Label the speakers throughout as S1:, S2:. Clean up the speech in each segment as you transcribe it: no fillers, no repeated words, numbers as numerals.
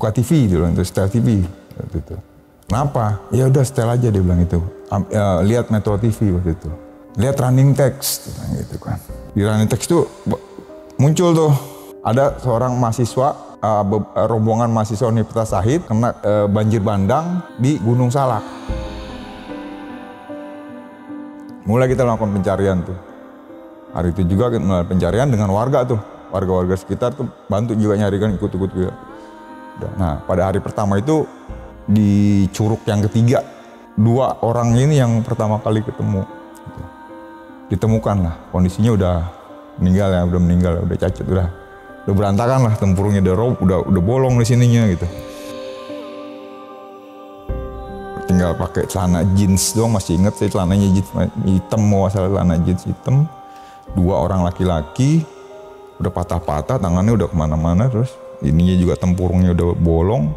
S1: buka TV dulu, untuk setel TV waktu itu. Kenapa? Ya udah setel aja dia bilang itu. Lihat Metro TV waktu itu. Lihat running text gitu kan. Di running text itu muncul tuh ada seorang mahasiswa, rombongan mahasiswa Universitas Syahid kena banjir bandang di Gunung Salak. Mulai kita lakukan pencarian tuh. Hari itu juga kita mulai pencarian dengan warga tuh. Warga-warga sekitar tuh bantu juga nyarikan, ikut-ikut juga. Nah, pada hari pertama itu di curug yang ketiga, 2 orang ini yang pertama kali ketemu. Gitu. Ditemukan lah, kondisinya udah meninggal ya, udah cacat, udah berantakan lah, tempurungnya udah bolong di sininya gitu. Tinggal pakai celana jeans doang, masih inget saya celananya jeans hitam, mau asal celana jeans hitam. 2 orang laki-laki, udah patah-patah, tangannya udah kemana-mana, terus ininya juga tempurungnya udah bolong,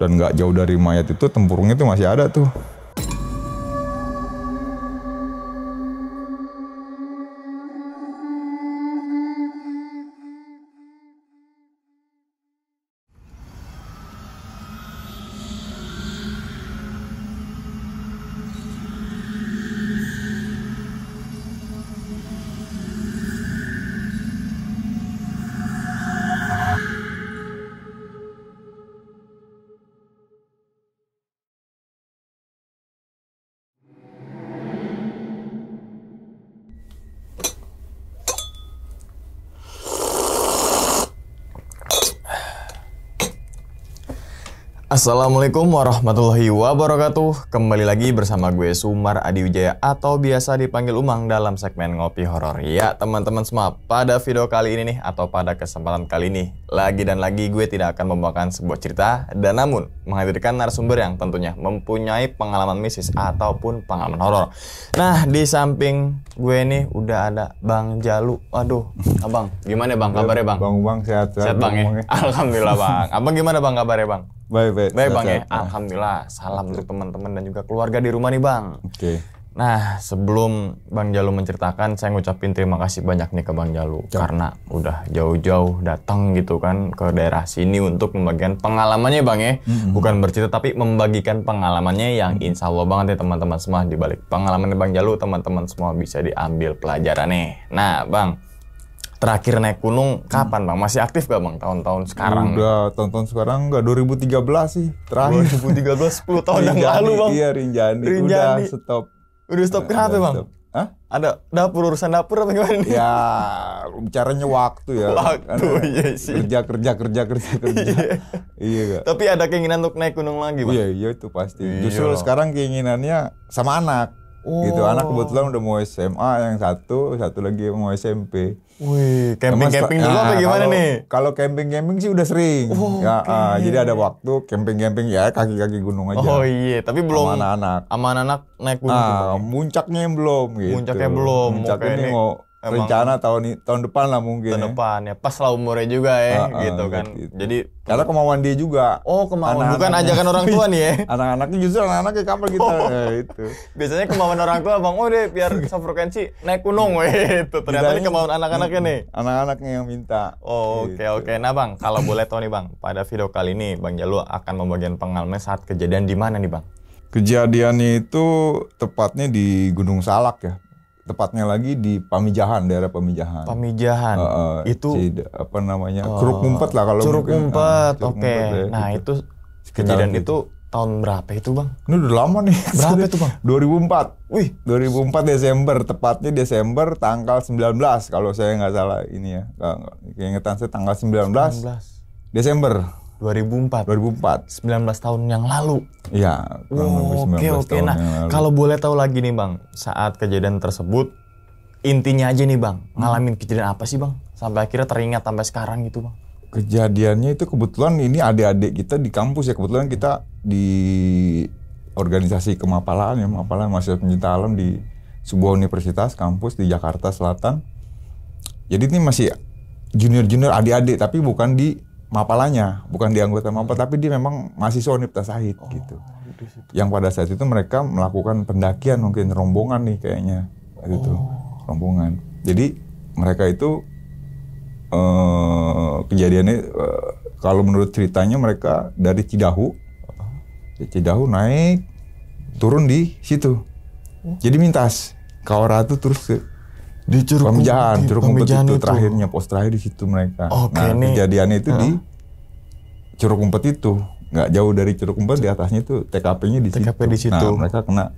S1: dan nggak jauh dari mayat itu tempurungnya tuh masih ada tuh.
S2: Assalamualaikum warahmatullahi wabarakatuh. Kembali lagi bersama gue Sumar Adi Wijaya atau biasa dipanggil Umang dalam segmen Ngopi Horor. Ya teman-teman semua, pada video kali ini nih atau pada kesempatan kali ini lagi gue tidak akan membawakan sebuah cerita, dan namun menghadirkan narasumber yang tentunya mempunyai pengalaman mistis ataupun pengalaman horor. Nah, di samping gue nih udah ada Bang Jalu. Waduh, Abang, gimana Bang kabarnya Bang?
S1: Bang sehat
S2: Bang ya? Alhamdulillah Bang. Abang gimana Bang kabarnya Bang?
S1: Baik
S2: Bang ya, alhamdulillah. Salam untuk teman-teman dan juga keluarga di rumah nih Bang.
S1: Oke.
S2: Nah, sebelum Bang Jalu menceritakan, saya ngucapin terima kasih banyak nih ke Bang Jalu karena udah jauh-jauh datang gitu kan ke daerah sini untuk membagikan pengalamannya Bang ya. Bukan bercerita tapi membagikan pengalamannya yang insya Allah banget ya teman-teman semua. Di balik pengalamannya Bang Jalu, teman-teman semua bisa diambil pelajarannya. Nah, Bang, terakhir naik gunung kapan Bang? Masih aktif gak Bang tahun-tahun sekarang?
S1: Udah tahun-tahun sekarang enggak, 2013 sih terakhir.
S2: 2013, 10 tahun yang lalu Bang.
S1: Iya, Rinjani. Udah stop.
S2: Udah stop kenapa Bang?
S1: Stop. Hah?
S2: Ada urusan dapur apa gimana nih?
S1: Ya, bicaranya waktu ya.
S2: Waktu, iya sih.
S1: Kerja. Iya gak?
S2: Tapi ada keinginan untuk naik gunung lagi Bang?
S1: Iya itu pasti. Justru sekarang keinginannya sama anak. Gitu, anak kebetulan udah mau SMA, yang satu lagi mau SMP.
S2: Wih, camping dulu apa gimana nih?
S1: Kalau camping sih udah sering. Jadi ada waktu camping ya kaki-kaki gunung aja.
S2: Oh iya, tapi belum
S1: sama
S2: anak-anak naik gunung.
S1: Muncaknya yang belum gitu.
S2: Muncaknya belum.
S1: Muncak ini mau rencana tahun depan lah mungkin.
S2: Tahun depan ya, pas lah umurnya juga ya, gitu kan.
S1: Gitu.
S2: Jadi
S1: karena kemauan dia juga.
S2: Oh, kemauan, bukan ajakan orang tua nih ya.
S1: Anak-anaknya justru anak-anaknya kapan kita itu.
S2: Biasanya kemauan orang tua Bang, oh deh biar sefrekuensi naik gunung itu. Ternyata ini kemauan anak-anaknya nih.
S1: Anak-anaknya yang minta.
S2: Oh, oke. Nah Bang, kalau boleh tahu nih Bang, pada video kali ini Bang Jalu akan membagikan pengalaman saat kejadian di mana nih Bang?
S1: Kejadiannya itu tepatnya di Gunung Salak ya. Tepatnya lagi di Pamijahan, daerah Pamijahan.
S2: Itu
S1: apa namanya? Curug Ngumpet lah kalau
S2: Curug Ngumpet. Oke.
S1: Ya,
S2: nah,
S1: gitu.
S2: Itu kejadian itu tahun berapa itu Bang?
S1: Ini udah lama nih.
S2: Berapa itu Bang?
S1: 2004.
S2: Wih,
S1: 2004 Desember, tepatnya Desember tanggal 19 kalau saya nggak salah ini ya. Keingetan saya tanggal 19. Desember
S2: 2004. 19 tahun yang lalu.
S1: Iya,
S2: Oke. Nah, kalau boleh tahu lagi nih Bang, saat kejadian tersebut intinya aja nih Bang, ngalamin kejadian apa sih Bang? Sampai akhirnya teringat sampai sekarang gitu Bang.
S1: Kejadiannya itu kebetulan ini adik-adik kita di kampus ya, kebetulan kita di organisasi kemapalaan ya, Mapalan Mahasiswa Pencinta Alam di sebuah universitas kampus di Jakarta Selatan. Jadi ini masih junior adik-adik tapi bukan di Mapalanya, bukan di anggota Mapal, tapi dia memang mahasiswa Universitas Syahid gitu. Yang pada saat itu mereka melakukan pendakian, mungkin rombongan nih kayaknya, gitu, rombongan. Jadi mereka itu kejadiannya kalau menurut ceritanya mereka dari Cidahu naik turun di situ. Jadi mintas Kawaratu terus ke
S2: Di Curug
S1: Pamijahan
S2: Kumpet
S1: itu
S2: itu.
S1: terakhirnya, pos terakhir di situ mereka.
S2: Oke,
S1: nah
S2: nih.
S1: kejadiannya itu di Curug Kumpet itu, nggak jauh dari Curug Kumpet, di atasnya itu TKP-nya di
S2: TKP
S1: situ.
S2: di situ.
S1: Nah mereka kena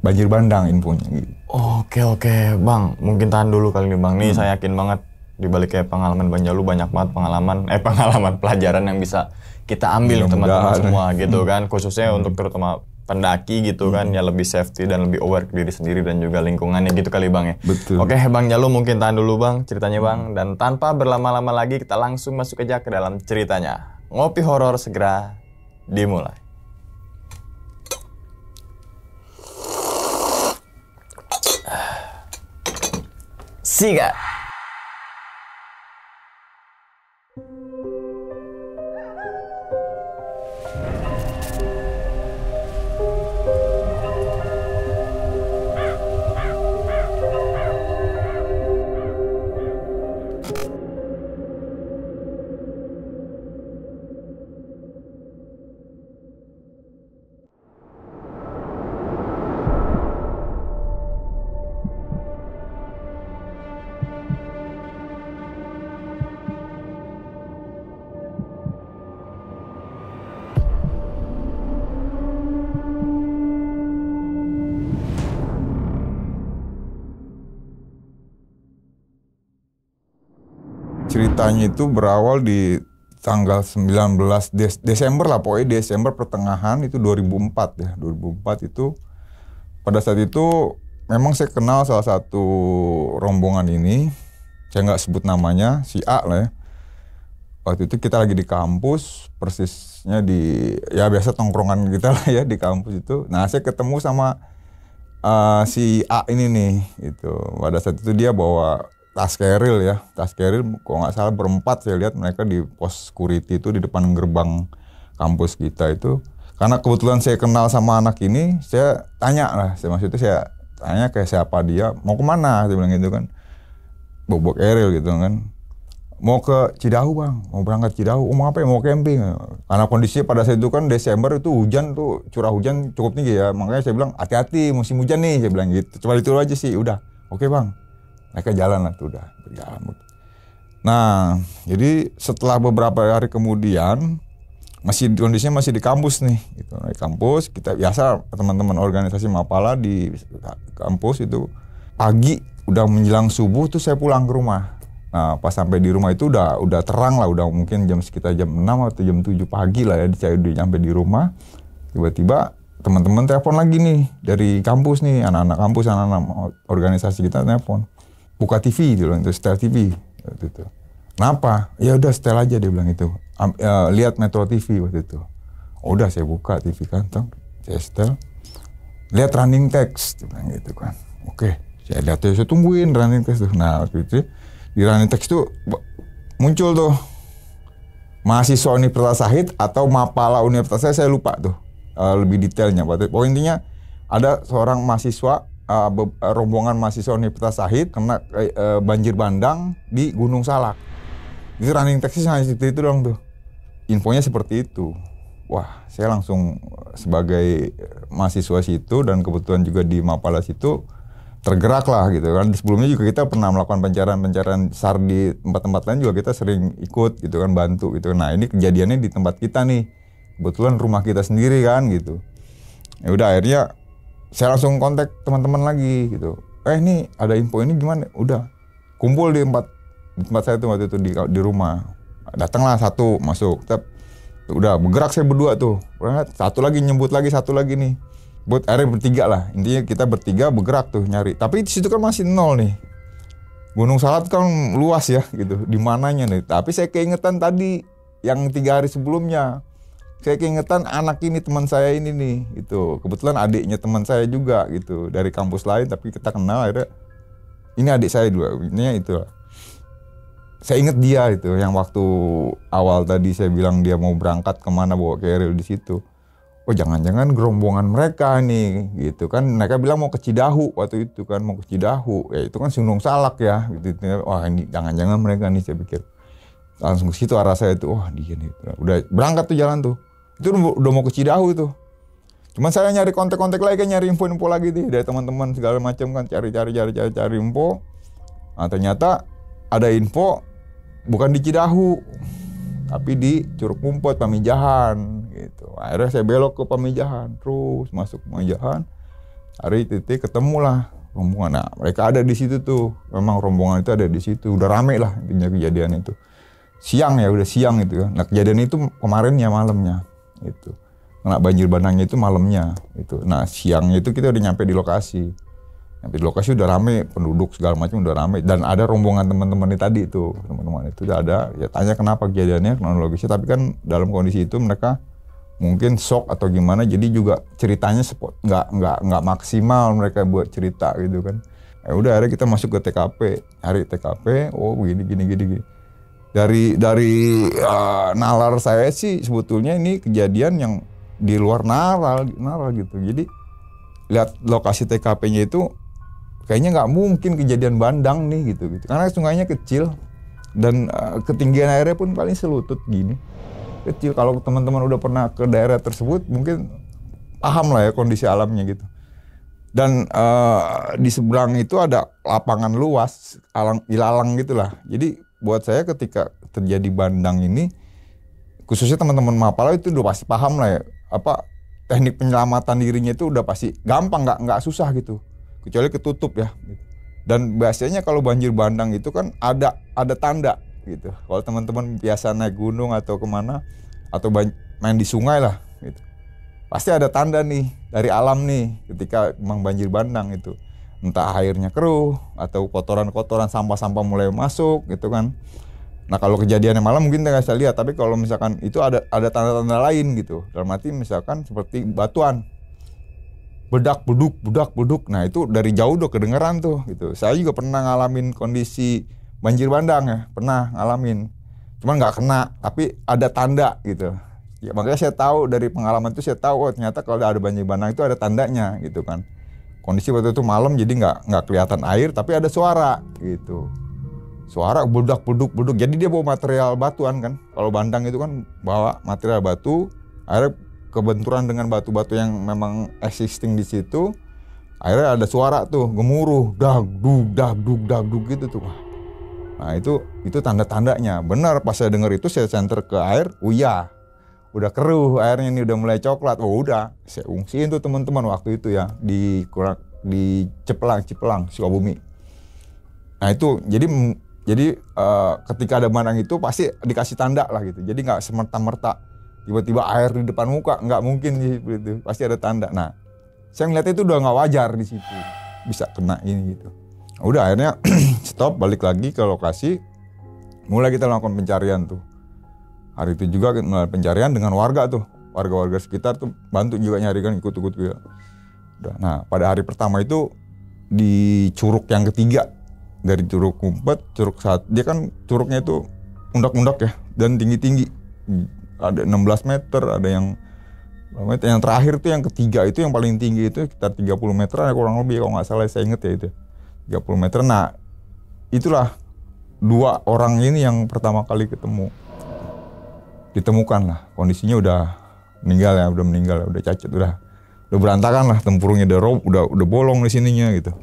S1: banjir bandang infonya gitu.
S2: Oke, Bang. Mungkin tahan dulu kali ini, Bang. Nih saya yakin banget di balik kayak pengalaman Bang Jalu banyak banget pengalaman pelajaran yang bisa kita ambil teman-teman semua gitu kan. Khususnya untuk terutama pendaki gitu kan, ya lebih safety dan lebih aware ke diri sendiri dan juga lingkungannya gitu kali Bang ya.
S1: Betul.
S2: Oke, Bang Jalu mungkin tahan dulu Bang ceritanya Bang. Dan tanpa berlama-lama lagi kita langsung masuk aja ke dalam ceritanya. Ngopi horor segera dimulai. Siga.
S1: Ceritanya itu berawal di tanggal 19 Desember lah, pokoknya Desember pertengahan itu 2004 ya. 2004 itu pada saat itu memang saya kenal salah satu rombongan ini, saya nggak sebut namanya, si A lah ya. Waktu itu kita lagi di kampus, persisnya di ya biasa tongkrongan kita lah ya di kampus itu. Nah saya ketemu sama si A ini nih gitu. Pada saat itu dia bawa tas keril, kalau nggak salah berempat saya lihat mereka di pos security itu di depan gerbang kampus kita itu. Karena kebetulan saya kenal sama anak ini, saya tanya saya tanya kayak siapa dia, mau kemana, saya bilang gitu kan, bawa keril gitu kan, mau ke Cidahu Bang, mau berangkat Cidahu, mau apa ya, mau camping. Karena kondisinya pada saat itu kan Desember itu hujan tuh, curah hujan cukup tinggi ya, makanya saya bilang hati-hati musim hujan nih, saya bilang gitu. Cuma itu aja sih, udah, oke Bang. Mereka jalan lah tuh, udah berjalan. Nah, jadi setelah beberapa hari kemudian kondisinya masih di kampus nih, gitu. Di kampus kita biasa teman-teman organisasi Mapala di kampus itu pagi udah menjelang subuh tuh saya pulang ke rumah. Nah, pas sampai di rumah itu udah terang lah, udah mungkin sekitar jam 6 atau jam 7 pagi lah ya, saya udah nyampe di rumah. Tiba-tiba teman-teman telepon lagi nih dari kampus nih, anak-anak kampus, anak-anak organisasi kita telepon. Buka TV dia bilang itu, setel TV waktu itu. Kenapa? Ya udah setel aja dia bilang itu. Lihat Metro TV waktu itu. Udah saya buka TV kan, saya setel. Lihat running text dia bilang gitu kan. Oke, saya lihat saya tungguin running text tuh. Nah, waktu itu di running text tuh muncul tuh mahasiswa Universitas Syahid atau Mapala Universitas saya lupa tuh lebih detailnya. Pokoknya intinya ada seorang mahasiswa, rombongan mahasiswa Universitas Syahid kena banjir bandang di Gunung Salak. Itu running text-nya hanya itu doang tuh. Infonya seperti itu. Wah, saya langsung sebagai mahasiswa situ dan kebetulan juga di Mapala situ tergerak lah gitu kan. Sebelumnya juga kita pernah melakukan pencarian SAR di tempat-tempat lain juga kita sering ikut gitu kan, bantu gitu. Nah, ini kejadiannya di tempat kita nih. Kebetulan rumah kita sendiri kan gitu. Ya udah akhirnya saya langsung kontak teman-teman lagi gitu. Ini ada info ini gimana? Udah kumpul di tempat saya tuh waktu itu di rumah. Datanglah satu masuk. Udah bergerak saya berdua tuh. Satu lagi nyebut lagi satu lagi nih. Buat akhirnya bertiga lah. Intinya kita bertiga bergerak tuh nyari. Tapi di situ kan masih nol nih. Gunung Salak kan luas ya gitu. Di mananya nih? Tapi saya keingetan tadi yang 3 hari sebelumnya. Saya keingetan anak ini teman saya ini nih gitu. Kebetulan adiknya teman saya juga gitu dari kampus lain tapi kita kenal akhirnya. Ini adik saya dulu. Ini itu. Saya inget dia itu yang waktu awal tadi saya bilang dia mau berangkat kemana bawa keril di situ. Oh jangan-jangan gerombongan mereka nih gitu kan. Mereka bilang mau ke Cidahu waktu itu kan, mau ke Cidahu. Ya itu kan Gunung Salak ya gitu. Wah ini jangan-jangan mereka nih saya pikir. Langsung ke situ arah saya tuh, wah dia nih. Udah berangkat tuh jalan tuh. Itu udah mau ke Cidahu itu. Cuman saya nyari kontak-kontak lagi, nyari info-info lagi tuh dari teman-teman segala macam kan, cari info. Nah, ternyata ada info bukan di Cidahu, tapi di Curug Kumpot, Pamijahan gitu. Akhirnya saya belok ke Pamijahan, terus masuk Pamijahan. Hari titik ketemulah rombongan. Nah, mereka ada di situ tuh. Memang rombongan itu ada di situ. Udah rame lah intinya kejadian itu. Siang ya, udah siang itu kan. Nah, kejadian itu kemarinnya malamnya itu. Kena banjir bandangnya itu malamnya itu. Nah, siangnya itu kita udah nyampe di lokasi. Nyampe di lokasi udah rame, penduduk segala macam udah rame, dan ada rombongan teman-teman tadi itu. Teman-teman itu udah ada. Ya tanya kenapa kejadiannya, kronologisnya, tapi kan dalam kondisi itu mereka mungkin shock atau gimana, jadi juga ceritanya nggak maksimal mereka buat cerita gitu kan. Ya udah akhirnya kita masuk ke TKP, cari TKP, oh gini. Dari nalar saya sih sebetulnya ini kejadian yang di luar nalar gitu. Jadi lihat lokasi TKP-nya itu kayaknya nggak mungkin kejadian bandang nih gitu. Karena sungainya kecil dan ketinggian airnya pun paling selutut gini. Kecil. Kalau teman-teman udah pernah ke daerah tersebut mungkin paham lah ya kondisi alamnya gitu. Dan di seberang itu ada lapangan luas, ilalang gitulah. Jadi buat saya ketika terjadi bandang ini, khususnya teman-teman Mapala itu udah pasti paham lah ya, apa teknik penyelamatan dirinya itu udah pasti gampang, nggak susah gitu, kecuali ketutup ya. Dan biasanya kalau banjir bandang itu kan ada tanda gitu. Kalau teman-teman biasa naik gunung atau kemana atau main di sungai lah gitu, pasti ada tanda nih dari alam nih ketika memang banjir bandang itu. Entah airnya keruh atau kotoran-kotoran, sampah-sampah mulai masuk gitu kan. Nah kalau kejadiannya malam mungkin nggak bisa lihat, tapi kalau misalkan itu ada tanda-tanda lain gitu. Dalam arti misalkan seperti batuan, bedak beduk. Nah itu dari jauh udah kedengeran tuh gitu. Saya juga pernah ngalamin kondisi banjir bandang ya, pernah ngalamin. Cuman nggak kena, tapi ada tanda gitu. Ya makanya saya tahu dari pengalaman itu, saya tahu oh ternyata kalau ada banjir bandang itu ada tandanya gitu kan. Kondisi waktu itu malam jadi nggak kelihatan air, tapi ada suara gitu. Suara bedak beduk. Jadi dia bawa material batuan kan. Kalau bandang itu kan bawa material batu, akhirnya kebenturan dengan batu-batu yang memang existing di situ. Akhirnya ada suara tuh gemuruh, dag dug gitu tuh. Nah itu tanda-tandanya. Benar pas saya dengar itu saya center ke air, iya. Udah keruh airnya nih, udah mulai coklat. Oh udah, saya ungsiin tuh teman-teman waktu itu ya di Cipelang, Sukabumi. Nah itu jadi ketika ada bandang itu pasti dikasih tanda lah gitu. Jadi nggak semerta-merta tiba-tiba air di depan muka, nggak mungkin gitu. Pasti ada tanda. Nah saya ngeliat itu udah nggak wajar di situ, bisa kena ini gitu. Udah akhirnya stop, balik lagi ke lokasi, mulai kita lakukan pencarian tuh. Hari itu juga mulai pencarian dengan warga tuh, warga sekitar tuh bantu juga nyari kan, ikut juga. Udah. Nah pada hari pertama itu di curug yang ketiga dari Curug Kumpet, dia kan curugnya itu undak-undak ya dan tinggi-tinggi, ada 16 meter, ada yang terakhir tuh yang ketiga itu yang paling tinggi itu sekitar 30 meter ya kurang lebih kalau nggak salah, saya inget ya itu 30 meter. Nah itulah dua orang ini yang pertama kali ditemukan lah, kondisinya udah meninggal, udah cacat, udah berantakan lah, tempurungnya udah bolong di sininya gitu.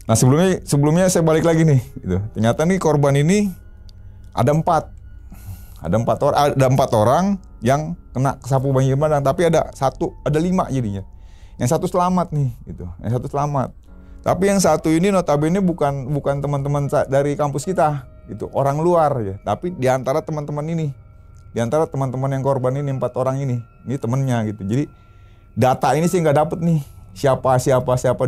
S1: Nah sebelumnya saya balik lagi nih gitu. Ternyata nih korban ini ada empat orang yang kena kesapu banjir bandang, tapi ada 5 jadinya. Yang satu selamat nih gitu. Tapi yang satu ini notabene bukan teman-teman dari kampus kita gitu, orang luar ya. Tapi di antara teman-teman yang korban ini 4 orang ini temennya gitu. Jadi data ini sih nggak dapet nih. Siapa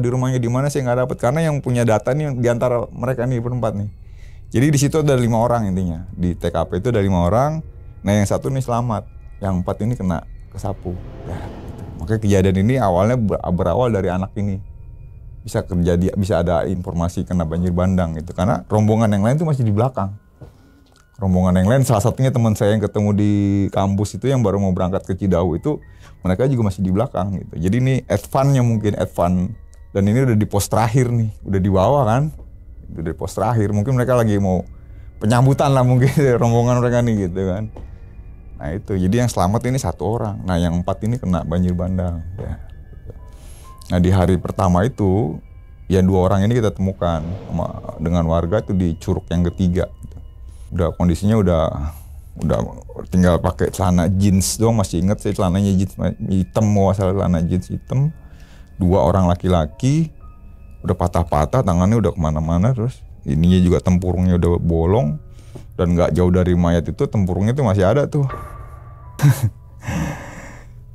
S1: di rumahnya di mana saya nggak dapet, karena yang punya data nih di antara mereka nih berempat nih. Jadi di situ ada 5 orang intinya, di TKP itu ada 5 orang. Nah yang satu nih selamat, yang 4 ini kena kesapu. Ya, gitu. Makanya kejadian ini awalnya berawal dari anak ini bisa ada informasi kena banjir bandang gitu, karena rombongan yang lain tuh masih di belakang. Rombongan yang lain, salah satunya teman saya yang ketemu di kampus itu yang baru mau berangkat ke Cidahu itu, mereka juga masih di belakang gitu. Jadi ini advance, dan ini udah di pos terakhir nih, udah di bawah kan, udah di pos terakhir. Mungkin mereka lagi mau penyambutan lah mungkin rombongan mereka nih gitu kan. Nah itu, jadi yang selamat ini 1 orang. Nah yang 4 ini kena banjir bandang. Ya. Nah di hari pertama itu, ya 2 orang ini kita temukan dengan warga itu di curug yang ketiga. Udah kondisinya udah tinggal pakai celana jeans doang, masih inget saya celananya jeans hitam, masalah celana jeans hitam. 2 orang laki-laki, udah patah-patah, tangannya udah kemana-mana, terus ininya juga tempurungnya udah bolong, dan nggak jauh dari mayat itu tempurungnya tuh masih ada tuh.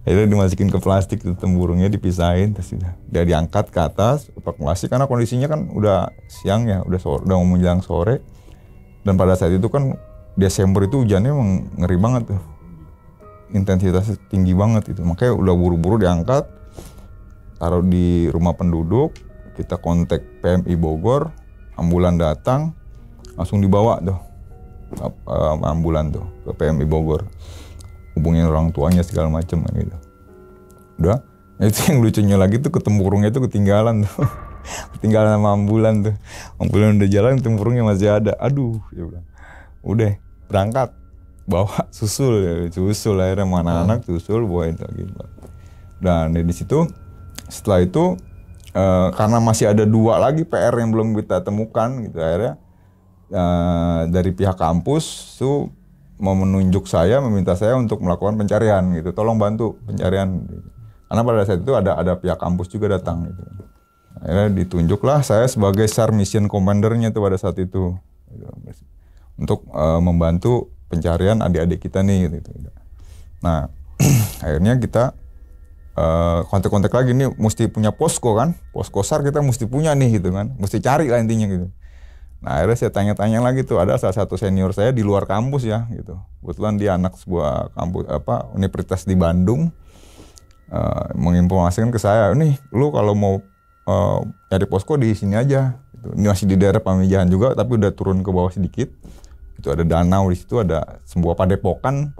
S1: Itu dimasukin ke plastik tuh tempurungnya, dipisahin, terus udah diangkat ke atas evakuasi karena kondisinya kan udah siang ya, udah mau menjelang sore, dan pada saat itu kan Desember itu hujannya emang ngeri banget tuh, intensitasnya tinggi banget itu, makanya udah buru-buru diangkat, taruh di rumah penduduk. Kita kontak PMI Bogor, ambulan datang, langsung dibawa tuh ambulan tuh ke PMI Bogor, hubungin orang tuanya segala macem kan gitu. Udah, itu yang lucunya lagi tuh tempurungnya itu ketinggalan tuh, ketinggalan sama ambulan tuh, ambulan udah jalan, tempurungnya masih ada. Aduh, ya udah berangkat, bawa susul akhirnya mana anak susul bawain lagi. Dan di situ setelah itu karena masih ada 2 lagi PR yang belum kita temukan gitu, akhirnya dari pihak kampus tuh mau meminta saya untuk melakukan pencarian gitu, tolong bantu pencarian gitu. Karena pada saat itu ada pihak kampus juga datang gitu. Akhirnya ditunjuklah saya sebagai SAR Mission Commander-nya tuh pada saat itu gitu, untuk membantu pencarian adik-adik kita nih gitu. Nah akhirnya kita kontak-kontak lagi nih, mesti punya posko kan, posko SAR kita mesti punya nih gitu kan, mesti cari lah intinya gitu. Nah akhirnya saya tanya-tanya lagi tuh, ada salah satu senior saya di luar kampus ya gitu, kebetulan dia anak sebuah kampus universitas di Bandung, menginformasikan ke saya, nih lu kalau mau cari posko di sini aja gitu. Ini masih di daerah Pamijahan juga tapi udah turun ke bawah sedikit, itu ada danau, di situ ada sebuah padepokan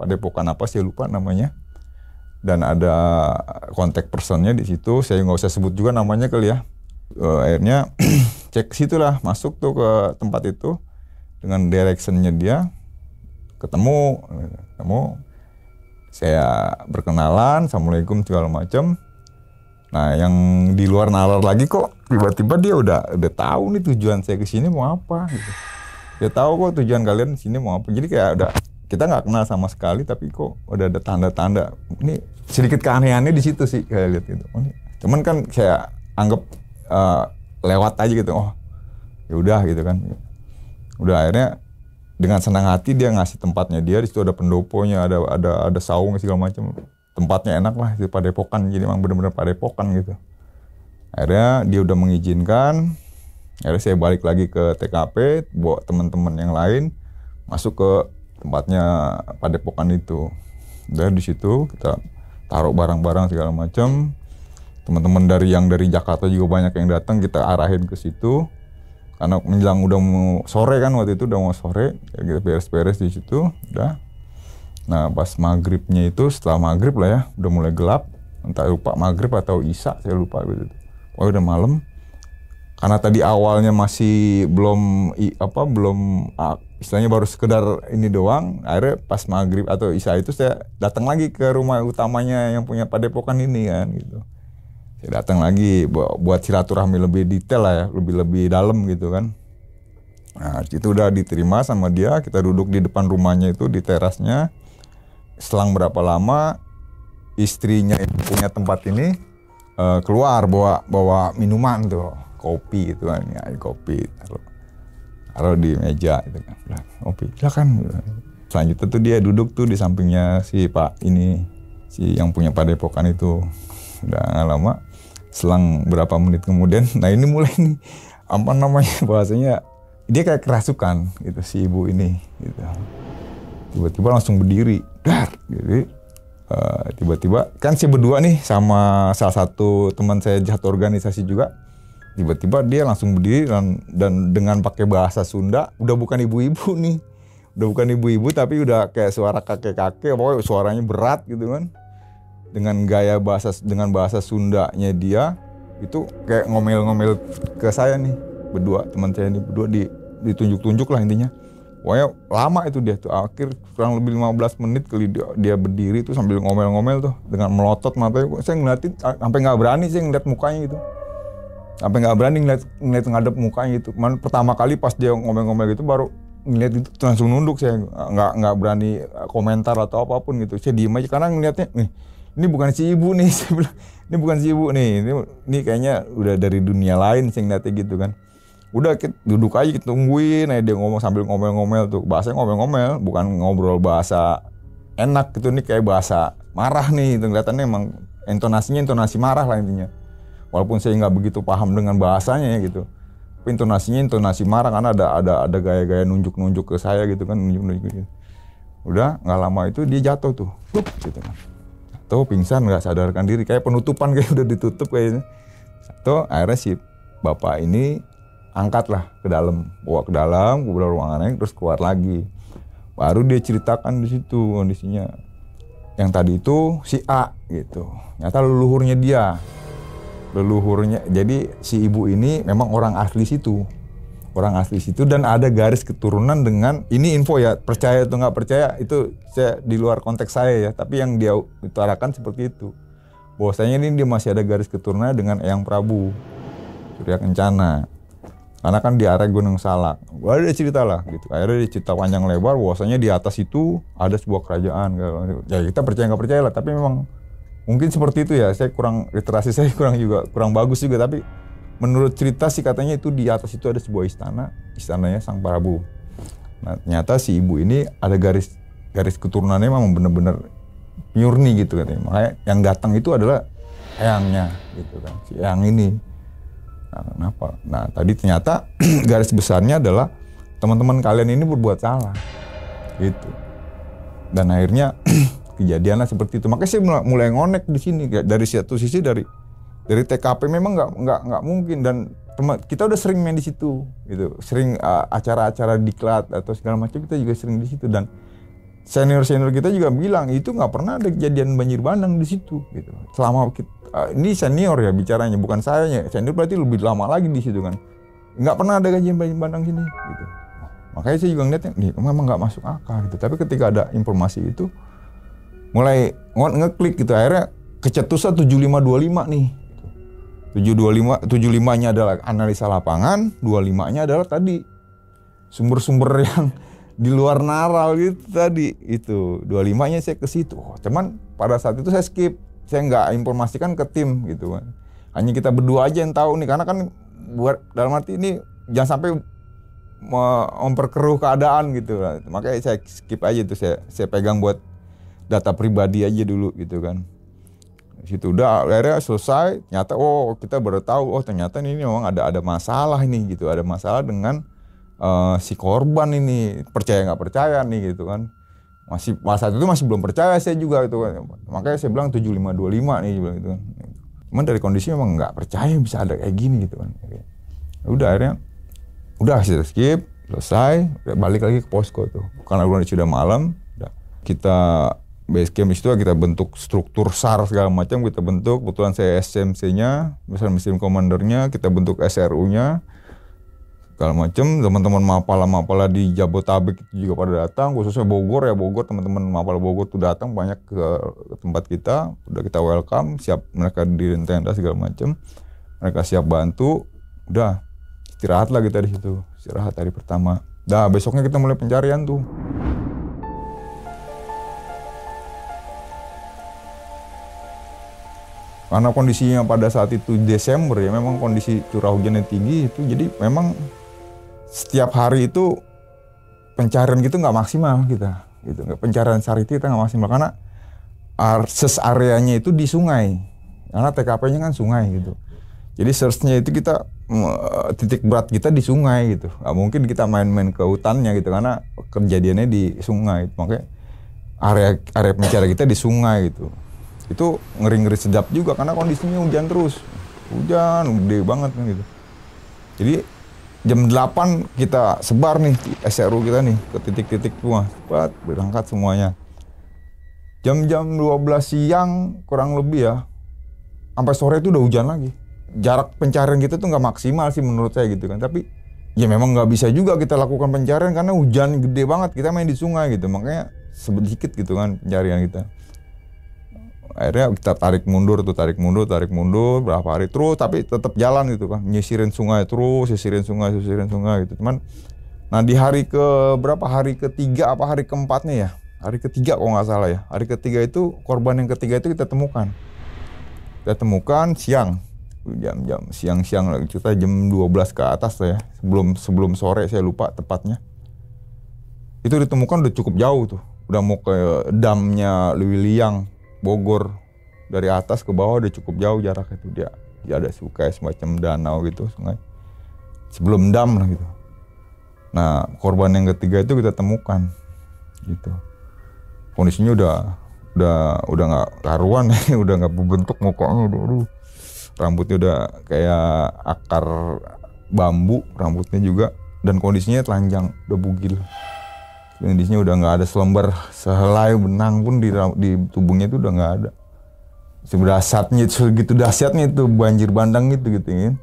S1: apa sih lupa namanya. Dan ada kontak personnya di situ, saya nggak usah sebut juga namanya kali ya. Akhirnya cek situlah, masuk tuh ke tempat itu dengan directionnya dia, ketemu, saya berkenalan, assalamualaikum segala macam. Nah yang di luar nalar lagi kok tiba-tiba dia udah tahu nih tujuan saya kesini mau apa gitu. Dia tahu kok tujuan kalian sini mau apa. Jadi kayak udah, kita nggak kenal sama sekali tapi kok udah ada tanda-tanda. Ini sedikit keanehannya di situ sih kayak lihat gitu. Cuman kan saya anggap lewat aja gitu. Oh ya udah gitu kan. Udah akhirnya dengan senang hati dia ngasih tempatnya dia, di situ ada pendoponya, ada saung segala macam. Tempatnya enak lah, itu padepokan, jadi emang benar-benar padepokan gitu. Akhirnya dia udah mengizinkan. Akhirnya saya balik lagi ke TKP, bawa teman-teman yang lain masuk ke tempatnya padepokan itu. Dan di situ kita taruh barang-barang segala macam. Teman-teman dari Jakarta juga banyak yang datang, kita arahin ke situ. Karena menjelang udah mau sore kan, waktu itu udah mau sore, ya kita beres-beres di situ, udah. Nah pas maghribnya itu, setelah maghrib lah ya, udah mulai gelap, entah lupa maghrib atau isya, saya lupa gitu. Oh udah malam. Karena tadi awalnya masih belum istilahnya baru sekedar ini doang, akhirnya pas maghrib atau isya itu saya datang lagi ke rumah utamanya yang punya padepokan ini kan gitu. Saya datang lagi buat silaturahmi lebih detail lah ya, lebih dalam gitu kan. Nah itu udah diterima sama dia, kita duduk di depan rumahnya itu di terasnya. Selang berapa lama istrinya yang punya tempat ini keluar bawa minuman tuh, kopi gitu kan, ya, kopi taruh di meja gitu kan. Udah, kopi, silakan. Selanjutnya tuh dia duduk tuh di sampingnya si Pak ini, si yang punya padepokan itu. Udah gak lama, selang berapa menit kemudian, nah ini mulai nih, apa namanya bahasanya, dia kayak kerasukan gitu si ibu ini gitu. Tiba-tiba langsung berdiri, dar, jadi tiba-tiba kan si berdua nih sama salah satu teman saya satu organisasi juga, tiba-tiba dia langsung berdiri dan dengan pakai bahasa Sunda, udah bukan ibu-ibu nih, udah bukan ibu-ibu tapi udah kayak suara kakek-kakek, pokoknya suaranya berat gitu kan, dengan bahasa Sundanya dia itu kayak ngomel-ngomel ke saya nih berdua, teman saya ini berdua ditunjuk-tunjuk lah intinya. Pokoknya lama itu dia tuh, akhir kurang lebih 15 menit kali dia berdiri tuh sambil ngomel-ngomel tuh dengan melotot matanya. Saya ngeliatin sampai nggak berani saya ngeliat mukanya gitu. Sampai nggak berani ngeliat ngadep mukanya gitu. Pertama kali pas dia ngomel-ngomel gitu baru ngeliat itu langsung nunduk, saya nggak berani komentar atau apapun gitu. Saya diem aja karena ngeliatnya nih, ini bukan si ibu nih, saya bilang ini bukan si ibu nih, ini kayaknya udah dari dunia lain saya ngeliatnya gitu kan. Udah kita duduk aja kita tungguin, dia ngomong sambil ngomel-ngomel tuh, bahasanya ngomel-ngomel, bukan ngobrol bahasa enak gitu, nih kayak bahasa marah nih, itu kelihatannya emang intonasinya intonasi marah lah intinya. Walaupun saya nggak begitu paham dengan bahasanya ya gitu, tapi intonasinya intonasi marah karena ada gaya-gaya nunjuk-nunjuk ke saya gitu kan, nunjuk-nunjuk gitu. Udah nggak lama itu dia jatuh tuh, gitu kan. Jatuh pingsan nggak sadarkan diri, kayak penutupan kayak udah ditutup kayaknya. Tuh akhirnya si bapak ini angkatlah ke dalam, bawa ke dalam ruangannya, terus keluar lagi. Baru dia ceritakan di situ kondisinya. Yang tadi itu si A gitu. Nyata leluhurnya dia. Leluhurnya. Jadi si ibu ini memang orang asli situ. Orang asli situ dan ada garis keturunan dengan, ini info ya, percaya atau nggak percaya itu saya di luar konteks saya ya, tapi yang dia utarakan seperti itu. Bahwasanya ini dia masih ada garis keturunan dengan Eyang Prabu Surya Kencana. Karena kan di area Gunung Salak. Ada cerita lah gitu. Akhirnya dia cerita panjang lebar bahwasanya di atas itu ada sebuah kerajaan. Ya kita percaya nggak percaya lah, tapi memang mungkin seperti itu ya. Saya kurang, literasi saya kurang bagus juga, tapi menurut cerita sih katanya itu di atas itu ada sebuah istana, istananya Sang Prabu. Nah, ternyata si ibu ini ada garis keturunannya memang benar-benar murni gitu katanya. Makanya yang datang itu adalah eyangnya gitu kan. Si eyang ini. Nah, kenapa? Nah, tadi ternyata garis besarnya adalah teman-teman kalian ini berbuat salah, gitu. Dan akhirnya kejadiannya seperti itu. Makanya saya mulai ngonek di sini. Dari satu sisi dari TKP memang nggak mungkin, dan kita udah sering main di situ, gitu. Sering acara-acara diklat atau segala macam kita juga sering di situ, dan senior kita juga bilang itu nggak pernah ada kejadian banjir bandang di situ, gitu. Selama kita ini senior ya bicaranya, bukan saya ya. Senior berarti lebih lama lagi di situ kan. Nggak pernah ada kejadian banjir bandang sini, gitu. Makanya saya juga ngeliatnya, nih memang nggak masuk akal gitu. Tapi ketika ada informasi itu, mulai ngeklik gitu. Akhirnya kecetusnya 7525 nih. 75-nya adalah analisa lapangan, 25-nya adalah tadi sumber-sumber yang di luar naral gitu tadi. Itu 25-nya saya ke situ. Cuman pada saat itu saya skip. Saya nggak informasikan ke tim gitu kan. Hanya kita berdua aja yang tahu nih, karena kan buat dalam arti ini jangan sampai memperkeruh keadaan gitu. Makanya saya skip aja itu, saya pegang buat data pribadi aja dulu gitu kan. Situ udah akhirnya selesai, ternyata kita baru tahu ternyata ini memang ada masalah ini gitu, ada masalah dengan si korban ini, percaya nggak percaya nih gitu kan. Masih saat itu masih belum percaya saya juga gitu kan. Makanya saya bilang 7525 nih gitu kan. Cuman dari kondisi memang nggak percaya bisa ada kayak gini gitu kan. Udah akhirnya udah kita skip, selesai, balik lagi ke posko tuh. Karena udah sudah malam, kita base camp itu kita bentuk struktur SAR segala macam kita bentuk. Kebetulan saya SMC-nya, besar mesin komandernya, kita bentuk SRU-nya segala macam. Teman-teman Mapala di Jabotabek itu juga pada datang, khususnya Bogor, teman-teman Mapala Bogor tuh datang banyak ke tempat kita. Udah kita welcome, siap mereka di tenda segala macam. Mereka siap bantu. Udah istirahat lah kita di situ. Istirahat hari pertama. Besoknya kita mulai pencarian tuh. Karena kondisinya pada saat itu Desember ya, memang kondisi curah hujannya tinggi itu, jadi memang setiap hari itu pencarian gitu nggak maksimal kita, gitu. Pencarian SAR itu kita nggak maksimal karena akses areanya itu di sungai, karena TKP-nya kan sungai gitu. Jadi search-nya itu kita titik berat kita di sungai gitu, nggak mungkin kita main-main ke hutannya gitu karena kejadiannya di sungai, makanya area pencarian kita di sungai gitu. Itu ngeri-ngeri sedap juga karena kondisinya hujan terus, hujan gede banget kan gitu. Jadi jam 8 kita sebar nih SRU kita nih ke titik-titik semua, cepat berangkat semuanya. Jam-jam 12 siang kurang lebih ya, sampai sore itu udah hujan lagi. Jarak pencarian kita tuh nggak maksimal sih menurut saya gitu kan, tapi ya memang nggak bisa juga kita lakukan pencarian karena hujan gede banget, kita main di sungai gitu, makanya sedikit gitu kan pencarian kita. Akhirnya kita tarik mundur berapa hari terus, tapi tetap jalan gitu kan, nyisirin sungai terus, sisirin sungai gitu. Cuman, nah di hari hari ketiga apa hari keempatnya ya, hari ketiga kalau nggak salah ya, hari ketiga itu korban yang ketiga itu kita temukan siang. Jam siang lagi, kita jam 12 ke atas lah ya, sebelum sore, saya lupa tepatnya. Itu ditemukan udah cukup jauh tuh, udah mau ke damnya Lewiliang Bogor, dari atas ke bawah udah cukup jauh jaraknya tuh. Dia ada kayak semacam danau gitu, sungai sebelum dam lah gitu. Nah korban yang ketiga itu kita temukan gitu, kondisinya udah nggak karuan udah nggak berbentuk mukanya, aduh. Rambutnya udah kayak akar bambu, rambutnya juga, dan kondisinya telanjang, udah bugil. Kondisinya udah nggak ada selembar sehelai benang pun di tubuhnya itu udah nggak ada. Segitu dahsyatnya itu banjir bandang gitu kan.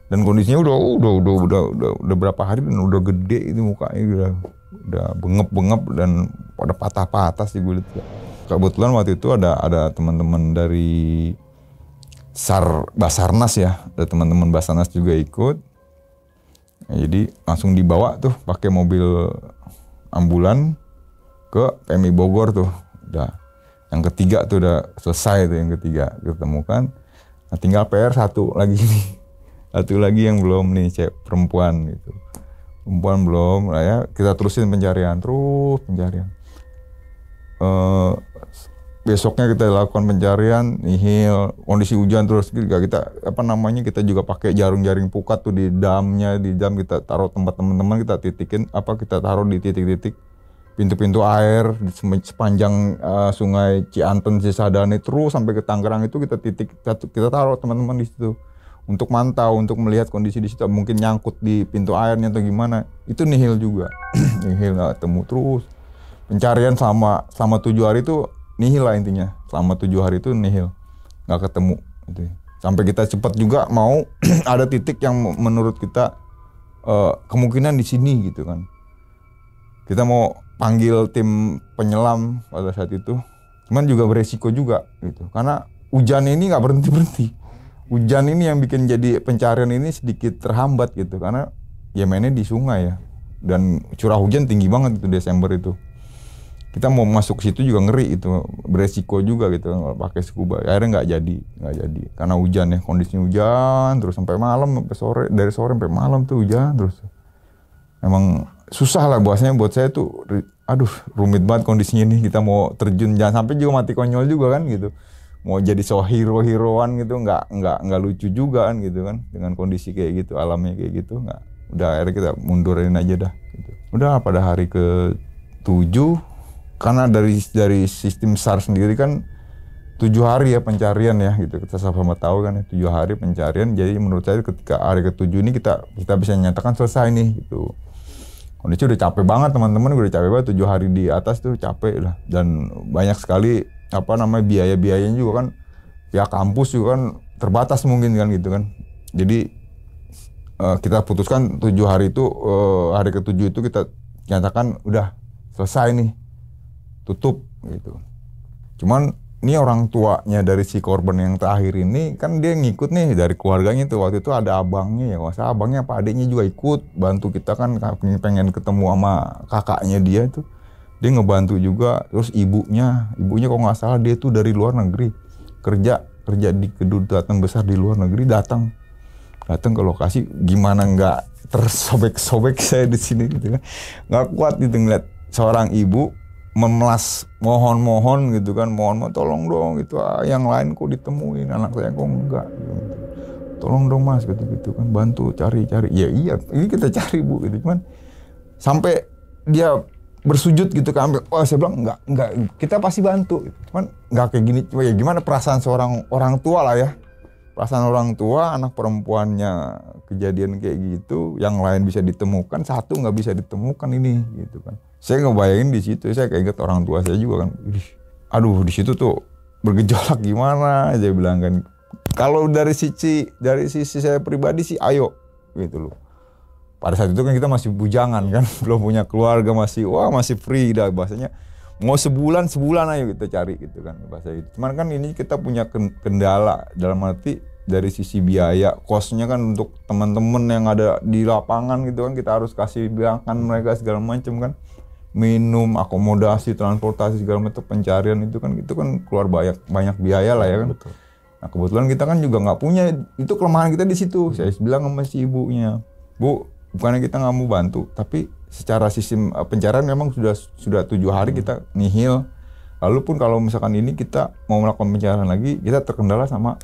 S1: Dan kondisinya udah berapa hari dan udah gede itu mukanya, udah bengep dan pada patah-patah sih gue lihat. Kebetulan waktu itu ada teman-teman dari Basarnas ya, ada teman-teman Basarnas juga ikut. Nah, jadi langsung dibawa tuh pakai mobil ambulan ke PMI Bogor tuh. Udah yang ketiga tuh udah selesai tuh, yang ketiga ditemukan. Nah, tinggal PR satu lagi nih. Satu lagi yang belum nih, perempuan gitu. Perempuan belum, nah ya kita terusin pencarian. Besoknya kita lakukan pencarian, nihil, kondisi hujan terus, kita juga pakai jaring pukat tuh di dam kita taruh tempat teman-teman, kita taruh di titik-titik pintu-pintu air di sepanjang sungai Cianten, Cisadane terus sampai ke Tangerang itu kita taruh teman-teman di situ untuk mantau, untuk melihat kondisi di situ, mungkin nyangkut di pintu airnya atau gimana. Itu nihil juga. Nihil, nggak ketemu. Terus pencarian selama 7 hari itu nihil lah intinya. Selama 7 hari itu nihil, nggak ketemu gitu. Sampai kita cepat juga mau ada titik yang menurut kita kemungkinan di sini gitu kan. Kita mau panggil tim penyelam pada saat itu, cuman juga beresiko juga gitu, karena hujan ini nggak berhenti. Hujan ini yang bikin jadi pencarian ini sedikit terhambat gitu, karena ya mainnya di sungai ya, dan curah hujan tinggi banget itu Desember itu. Kita mau masuk ke situ juga ngeri itu, beresiko juga gitu kalau pakai scuba. Akhirnya nggak jadi karena hujan ya, kondisinya hujan terus sampai malam, sampai sore, dari sore sampai malam tuh hujan terus. Emang susah lah buat saya tuh, rumit banget kondisinya nih. Kita mau terjun, jangan sampai juga mati konyol juga kan gitu. Mau jadi hero-heroan gitu, nggak lucu juga kan gitu kan, dengan kondisi kayak gitu, alamnya kayak gitu. Nggak, udah akhirnya kita mundurin aja dah gitu. Udah pada hari ke-7, karena dari sistem SAR sendiri kan 7 hari ya pencarian ya gitu, kita sama-sama tahu kan ya, 7 hari pencarian. Jadi menurut saya ketika hari ke-7 ini kita bisa nyatakan selesai nih gitu. Kondisi udah capek banget, teman-teman udah capek banget, 7 hari di atas tuh capek lah, dan banyak sekali biaya-biayanya juga kan, pihak kampus juga kan terbatas mungkin kan gitu kan. Jadi kita putuskan 7 hari itu, hari ke-7 itu kita nyatakan udah selesai nih, tutup gitu. Cuman ini orang tuanya dari si korban yang terakhir ini kan dia ngikut nih dari keluarganya tuh. Waktu itu ada abangnya ya, abangnya apa adiknya juga ikut bantu kita kan, pengen ketemu sama kakaknya dia tuh. Dia ngebantu juga. Terus ibunya kalau nggak salah dia tuh dari luar negeri, kerja di kedutaan besar di luar negeri, datang ke lokasi. Gimana nggak tersobek-sobek saya di sini gitu kan, nggak kuat gitu ngeliat seorang ibu memelas, mohon gitu kan, mohon tolong dong gitu, yang lain kok ditemuin, anak saya kok enggak gitu. Tolong dong mas gitu kan, bantu cari. Ya iya, ini kita cari bu gitu. Cuman sampai dia bersujud gitu kan, saya bilang enggak, kita pasti bantu. Cuman enggak kayak gini. Ya gimana perasaan seorang orang tua lah ya, perasaan orang tua, anak perempuannya kejadian kayak gitu, yang lain bisa ditemukan, satu nggak bisa ditemukan ini gitu kan. Saya ngebayangin di situ, saya keinget orang tua saya juga kan. Aduh, di situ tuh bergejolak gimana aja bilang kan. Kalau dari sisi saya pribadi sih ayo gitu loh. pada saat itu kan kita masih bujangan kan, belum punya keluarga, masih free dah bahasanya. Mau sebulan ayo kita cari gitu kan bahasa itu. Cuman kan ini kita punya kendala dalam arti dari sisi biaya, kosnya kan untuk teman-teman yang ada di lapangan gitu kan kita harus kasih makan mereka segala macam kan. Minum, akomodasi, transportasi segala macam, pencarian itu kan keluar banyak biaya lah ya kan. Betul. Nah kebetulan kita kan juga nggak punya, itu kelemahan kita di situ. Saya bilang sama si ibunya, Bu, bukannya kita nggak mau bantu, tapi secara sistem pencarian memang sudah 7 hari kita nihil. Lalu pun kalau misalkan ini kita mau melakukan pencarian lagi, kita terkendala sama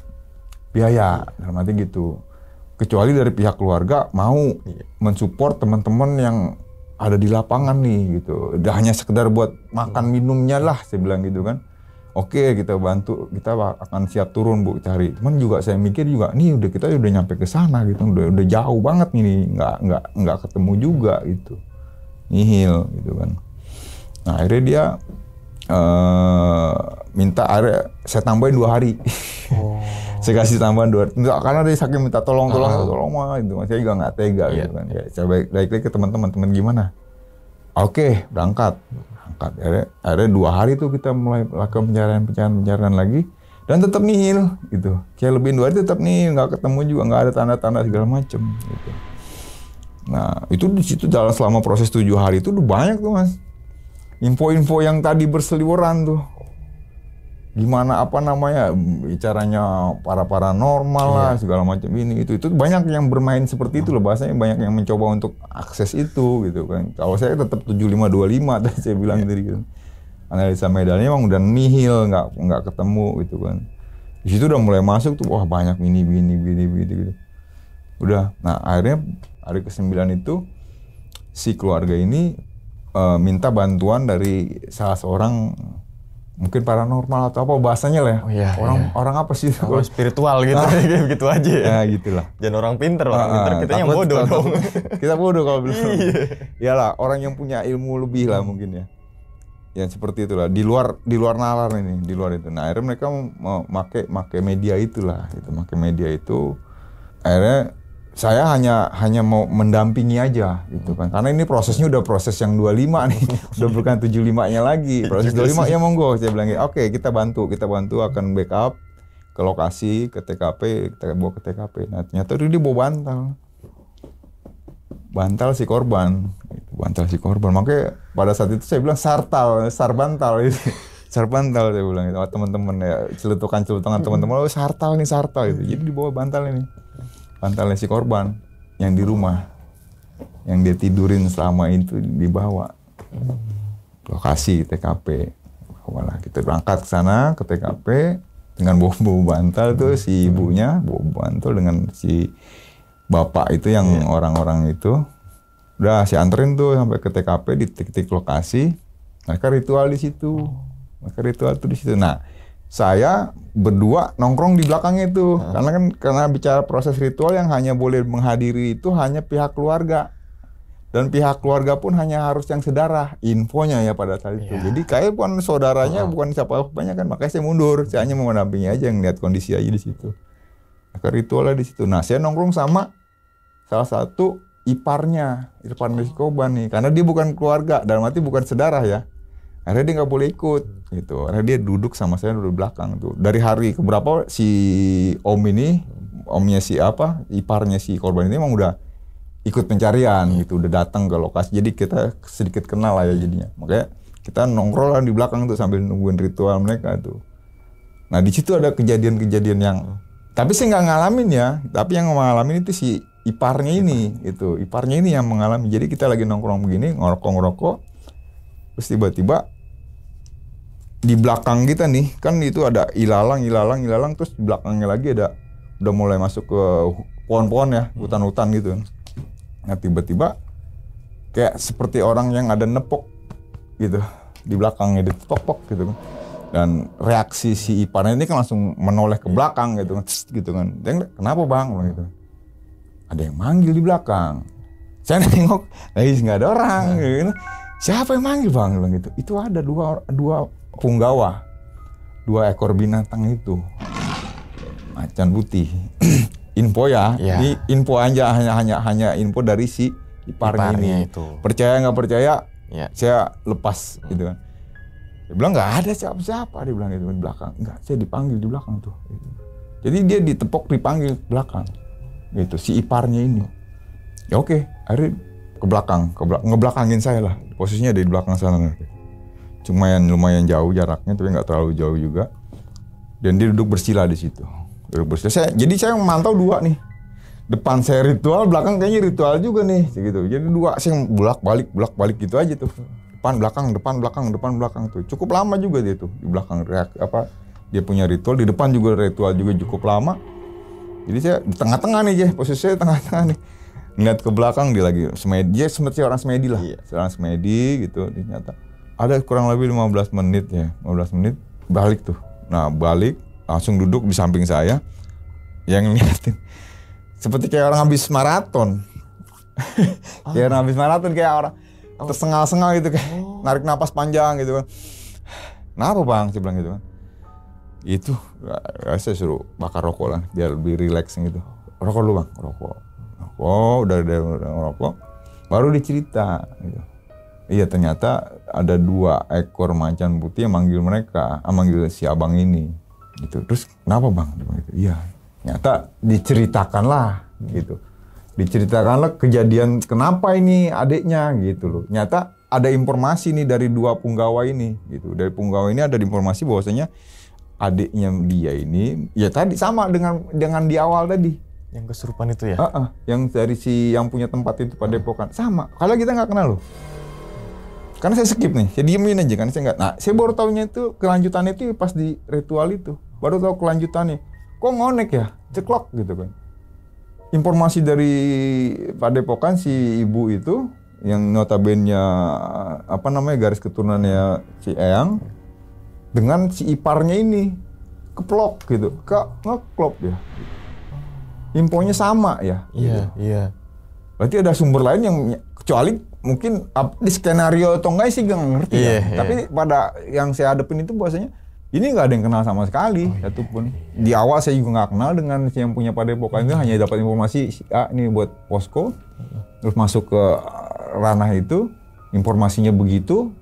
S1: biaya, dalam arti gitu. Kecuali dari pihak keluarga mau mensupport teman-teman yang ada di lapangan nih gitu. Udah hanya sekedar buat makan minumnya lah, saya bilang gitu kan. Oke, kita bantu, kita akan siap turun Bu cari. Cuman juga saya mikir juga, nih kita udah nyampe ke sana gitu, udah jauh banget nih, nggak ketemu juga gitu, nihil gitu kan. Nah akhirnya dia minta, saya tambahin 2 hari. Saya kasih tambahan 2 hari. Enggak, karena dia saking minta tolong mah itu, saya juga nggak tega gitu kan. Ya, saya balik lagi ke teman-teman gimana? Oke, berangkat. Akhirnya 2 hari tuh kita mulai lakukan pencarian lagi dan tetap nihil gitu. Kayak lebih 2 hari tetap nihil, nggak ketemu juga, nggak ada tanda-tanda segala macem gitu. Nah itu di situ dalam selama proses 7 hari itu udah banyak tuh Mas, info-info yang tadi berseliweran tuh. Gimana caranya paranormal lah segala macam ini itu banyak yang bermain seperti itu loh, bahasanya banyak yang mencoba untuk akses itu gitu kan. Kalau saya tetap 7525 tadi saya bilang tadi gitu. Analisa medannya emang udah nihil, nggak ketemu gitu kan. Di situ udah mulai masuk tuh, wah banyak ini gitu. Udah, nah akhirnya hari ke-9 itu si keluarga ini minta bantuan dari salah seorang mungkin paranormal atau apa bahasanya lah ya. Orang apa sih?
S2: Spiritual gitu, kayak gitu aja ya.
S1: Ya gitulah.
S2: Jangan orang pinter kita yang bodoh dong.
S1: Kita bodoh kalau bilang. Iyalah, orang yang punya ilmu lebih lah mungkin ya. Ya seperti itulah, di luar nalar ini, di luar itu. Nah, akhirnya mereka mau make media itulah, gitu, make media itu. Akhirnya saya hanya mau mendampingi aja gitu kan. Karena ini prosesnya udah proses yang 25 nih. Udah bukan 75-nya lagi. Proses 25 ya monggo, saya bilang oke, kita bantu akan backup ke lokasi, ke TKP, kita bawa ke TKP. Nah, ternyata dia bawa bantal si korban. Bantal si korban. Makanya pada saat itu saya bilang sarbantal gitu. Sarbantal saya bilang itu teman-teman ya, celutukan teman-teman, sartal gitu. Jadi dibawa bantal ini. Bantalnya si korban yang di rumah, yang dia tidurin selama itu dibawa lokasi TKP. Bawalah kita berangkat ke sana ke TKP dengan bawa bantal tuh si ibunya bawa bantal dengan si bapak itu yang orang-orang itu. Udah si anterin tuh sampai ke TKP di titik-titik lokasi. Mereka ritual di situ. Nah, saya berdua nongkrong di belakangnya itu, karena bicara proses ritual yang hanya boleh menghadiri itu hanya pihak keluarga, dan pihak keluarga pun hanya harus yang sedarah infonya ya pada saat itu. Jadi kayak bukan saudaranya, bukan siapa-siapanya kan, makanya saya mundur, saya hanya mau mendampingi aja, yang lihat kondisi aja di situ. Maka ritualnya di situ. Nah saya nongkrong sama salah satu iparnya si korban nih, karena dia bukan keluarga, dalam arti bukan sedarah ya. Akhirnya dia nggak boleh ikut gitu. Akhirnya dia duduk sama saya di belakang tuh. Dari hari keberapa si omnya iparnya si korban ini emang udah ikut pencarian gitu, udah datang ke lokasi. Jadi kita sedikit kenal lah ya jadinya. Makanya kita nongkrong lah di belakang tuh sambil nungguin ritual mereka tuh. Nah di situ ada kejadian-kejadian yang, tapi saya nggak ngalamin ya. Tapi yang ngalamin itu si iparnya ini, itu iparnya ini yang mengalami. Jadi kita lagi nongkrong begini, ngerokok, terus tiba-tiba di belakang kita nih kan itu ada ilalang, terus di belakangnya lagi udah mulai masuk ke pohon-pohon ya, hutan-hutan gitu. Nah tiba-tiba kayak seperti orang yang ada nepok gitu di belakangnya, ditepok gitu kan. Dan reaksi si iparnya ini kan langsung menoleh ke belakang gitu kan, gitu kan. Kenapa bang? Gitu. Ada yang manggil di belakang. Saya nengok, lagi nggak ada orang. Gitu. Siapa yang manggil bang? Gitu. Itu ada dua punggawa, 2 ekor binatang itu, macan putih. Info ya, ini info aja hanya info dari si iparnya ini.
S2: Itu.
S1: Percaya nggak percaya,
S2: Ya.
S1: saya lepas gitu kan. Dia bilang nggak ada siapa-siapa, dia bilang gitu di belakang. Enggak, saya dipanggil di belakang tuh. Gitu. Jadi dia ditepok dipanggil belakang. Gitu si iparnya ini. Ya oke, akhirnya ke belakang, ngebelakangin saya lah. Posisinya ada di belakang sana. Lumayan jauh jaraknya, tapi nggak terlalu jauh juga. Dan dia duduk bersila di situ. Jadi saya memantau dua nih. Depan saya ritual, belakang kayaknya ritual juga nih, gitu. Jadi dua saya bolak balik gitu aja tuh. Depan belakang tuh. Cukup lama juga dia tuh di belakang dia punya ritual, di depan juga ritual juga cukup lama. Jadi saya di tengah-tengah nih aja, posisi saya tengah-tengah nih. Ngeliat ke belakang dia lagi semedi, dia seperti orang semedi lah. Iya. Seorang semedi gitu, ternyata ada kurang lebih 15 menit ya. 15 menit balik tuh. Nah, balik langsung duduk di samping saya. Yang ngeliatin seperti kayak orang habis maraton. Kayak orang habis maraton, kayak orang tersengal-sengal gitu, kayak narik napas panjang gitu kan. Kenapa bang? Saya bilang gitu kan. Itu saya suruh bakar rokok lah biar lebih rileks gitu. Rokok dulu bang, rokok. Udah ngerokok, baru dicerita gitu. Iya ternyata ada 2 ekor macan putih yang manggil si abang ini gitu. Terus kenapa bang? Gitu. Iya ternyata diceritakanlah gitu. Diceritakanlah kejadian kenapa ini adiknya gitu loh. Ternyata ada informasi nih dari 2 punggawa ini gitu. Dari punggawa ini ada informasi bahwasanya adiknya dia ini ya tadi sama dengan di awal tadi.
S2: Yang kesurupan itu ya?
S1: Yang dari yang punya tempat itu Padepokan sama. Kalau kita nggak kenal loh. Karena saya skip nih, saya diemin aja kan saya nggak. Nah, saya baru tahunya itu kelanjutannya itu pas di ritual itu. Baru tahu kelanjutannya. Kok ngonek ya? Ceklok gitu kan. Informasi dari Padepokan si ibu itu yang notabene garis keturunannya si Eyang dengan si iparnya ini keplok gitu. Ngeklop ya. Infonya sama ya.
S2: Iya,
S1: gitu.
S2: Iya.
S1: Berarti ada sumber lain yang kecuali mungkin di skenario atau enggak sih gak ngerti ya. Tapi pada yang saya hadapin itu bahwasanya ini nggak ada yang kenal sama sekali satupun. Di awal saya juga nggak kenal dengan si yang punya Padepokan itu, hanya dapat informasi ini buat posko. Terus masuk ke ranah itu, informasinya begitu,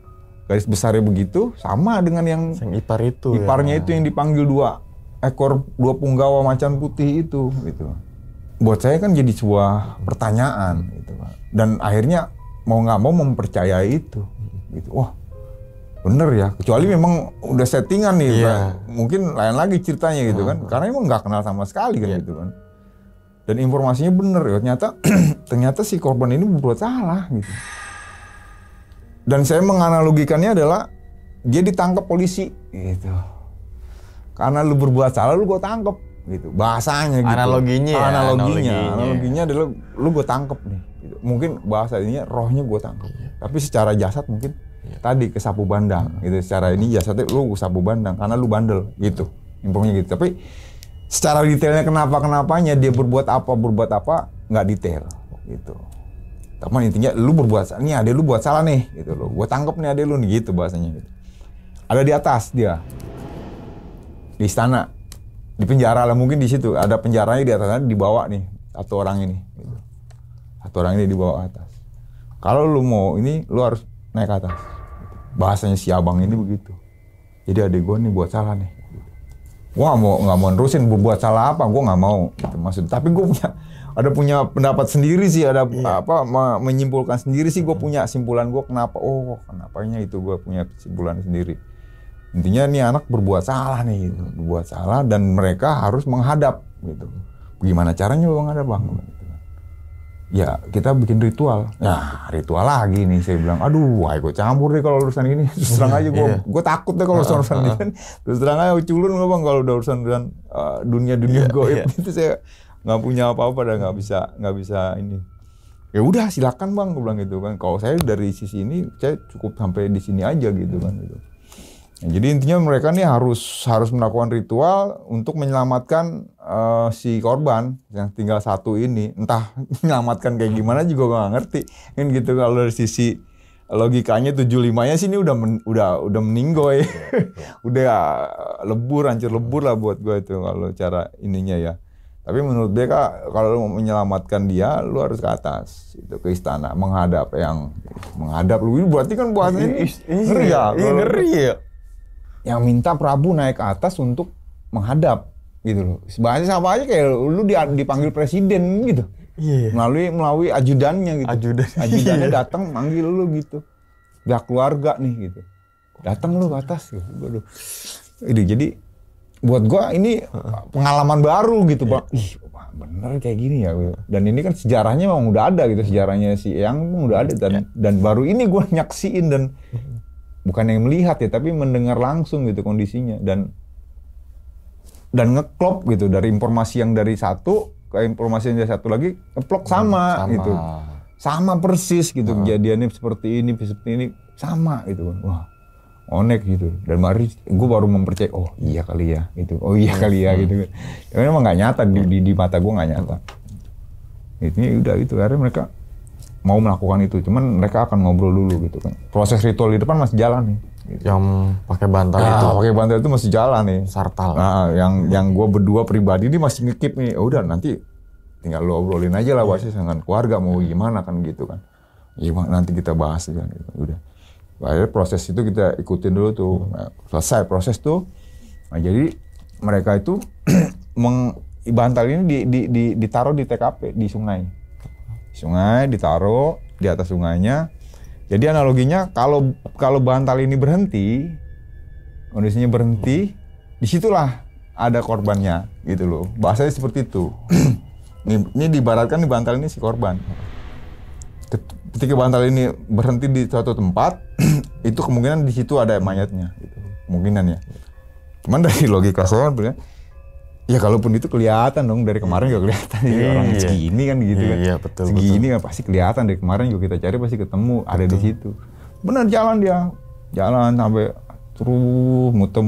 S1: garis besarnya begitu, sama dengan yang
S2: ipar itu.
S1: Iparnya itu yang dipanggil 2 punggawa macan putih itu gitu. Buat saya kan jadi sebuah pertanyaan gitu. Dan akhirnya mau nggak mau mempercayai itu gitu. Wah bener ya, kecuali memang udah settingan nih, mungkin lain lagi ceritanya gitu kan, karena emang nggak kenal sama sekali kan gitu kan. Dan informasinya bener ya, ternyata si korban ini berbuat salah gitu. Dan saya menganalogikannya adalah dia ditangkap polisi gitu. Karena lu berbuat salah, lu gue tangkep gitu. Bahasanya gitu. Analoginya adalah lu gue tangkep nih. Gitu. Mungkin bahasanya rohnya gue tangkep. Tapi secara jasad mungkin tadi ke sapu bandang gitu. Secara ini jasadnya lu sapu bandang karena lu bandel gitu. Infonya gitu. Tapi secara detailnya kenapa-kenapanya dia berbuat apa nggak detail gitu. Tapi intinya lu berbuat salah, nih adek lu buat salah nih gitu loh. Gue tangkep nih adek lu nih gitu bahasanya gitu. Ada di atas dia. Di istana, di penjara lah mungkin di situ ada penjaranya di atasnya, dibawa nih satu orang ini, gitu. Satu orang ini dibawa atas. Kalau lu mau ini, lu harus naik ke atas. Bahasanya si abang ini begitu. Jadi adek gue nih buat salah nih. Gua nggak mau nerusin berbuat salah apa, gue nggak mau. Gitu. Maksud, tapi gue punya pendapat sendiri sih, ada menyimpulkan sendiri sih. Gue punya simpulan gue kenapanya itu gue punya simpulan sendiri. Intinya nih anak berbuat salah nih, gitu. Berbuat salah dan mereka harus menghadap gitu. Bagaimana caranya menghadap bang? Gitu. Ya kita bikin ritual. Nah ritual lagi nih saya bilang, aduh, gue campur deh kalau urusan ini. Terus terang aja gue takut deh kalau urusan ini kan. Terus terang aja culun gue bang kalau udah urusan dunia goib itu saya nggak punya apa-apa dan nggak bisa ini. Ya udah silakan bang, gue bilang gitu kan. Kalau saya dari sisi ini saya cukup sampai di sini aja gitu kan gitu. Nah, jadi intinya mereka nih harus melakukan ritual untuk menyelamatkan si korban yang tinggal satu ini. Entah menyelamatkan kayak gimana juga gue nggak ngerti. Kan gitu kalau dari sisi logikanya 75-nya sih ini udah meninggoy. Udah hancur lebur lah buat gue itu kalau cara ininya ya. Tapi menurut dia kalau lu mau menyelamatkan dia, lu harus ke atas, itu ke istana, menghadap lu. Berarti kan bahasanya ngeri ya.
S2: Ngeri ya.
S1: Yang minta Prabu naik ke atas untuk menghadap gitu loh. Bahasanya sama aja kayak lu dipanggil presiden gitu.
S2: Iya.
S1: Melalui ajudannya gitu. Ajudannya
S2: Iya.
S1: datang manggil lu gitu. Pihak keluarga nih gitu. Datang lu ke atas gitu. Waduh. Jadi buat gua ini pengalaman baru gitu, Bang. Ih, bener kayak gini ya. Dan ini kan sejarahnya memang udah ada gitu, sejarahnya si Eyang memang udah ada dan baru ini gua nyaksiin dan bukan yang melihat ya, tapi mendengar langsung gitu kondisinya dan ngeklop gitu dari informasi yang dari satu ke informasi yang dari satu lagi ngeplok sama gitu. Sama persis gitu kejadiannya seperti ini sama gitu. Wah. Onek gitu dan gue baru mempercayai oh iya kali ya gitu gitu tapi memang nggak nyata di mata gue nggak nyata ini udah itu akhirnya mereka mau melakukan itu cuman mereka akan ngobrol dulu gitu kan proses ritual di depan masih jalan nih gitu.
S2: Yang pakai bantal
S1: itu masih jalan nih
S2: sartal.
S1: Nah yang gue berdua pribadi ini masih ngekip nih udah nanti tinggal lo obrolin aja lah wasis dengan keluarga mau gimana kan gitu kan gimana nanti kita bahas aja gitu udah. Akhirnya proses itu kita ikutin dulu tuh. Nah, selesai proses tuh. Nah, jadi mereka itu bantal ini ditaruh di TKP di sungai. Sungai ditaruh di atas sungainya. Jadi analoginya kalau bantal ini berhenti, kondisinya berhenti, disitulah ada korbannya gitu loh. Bahasanya seperti itu. Ini diibaratkan di bantal ini si korban. Ketika bantal ini berhenti di suatu tempat, itu kemungkinan di situ ada mayatnya, gitu. Kemungkinan ya. Cuman dari logika saya sebenarnya, ya kalaupun itu kelihatan dong dari kemarin juga kelihatan orang segini kan gitu kan.
S2: Iya, betul.
S1: Segini kan pasti kelihatan dari kemarin juga kita cari pasti ketemu ada di situ. Benar jalan sampai terus muter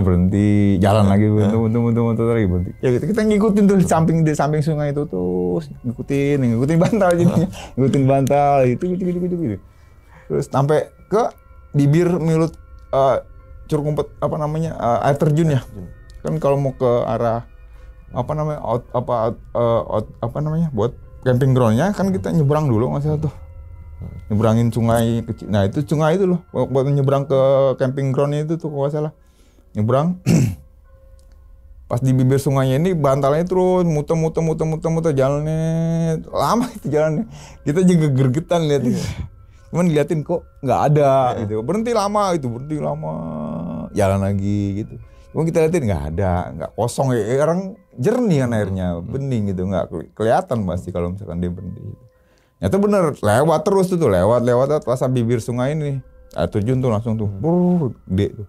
S1: berhenti jalan lagi muter lagi berhenti ya kita ngikutin tuh di samping sungai itu terus ngikutin bantal jadinya ngikutin bantal itu terus sampai ke bibir milut Curug Umpet air terjun ya kan kalau mau ke arah buat camping groundnya kan kita nyebrang dulu nggak salah tuh nyebrangin sungai kecil. Nah itu sungai itu loh buat nyebrang ke camping groundnya itu tuh kalau salah nyebrang pas di bibir sungainya ini bantalnya terus muter jalannya lama itu jalannya kita juga gergetan lihat cuman diliatin kok nggak ada gitu berhenti lama jalan lagi gitu cuma kita liatin nggak kosong ya orang jernih kan airnya bening gitu nggak kelihatan pasti kalau misalkan dia berhenti. Nyata bener, lewat terus tuh, lewat pas bibir sungai ini, air terjun tuh langsung tuh, gede tuh.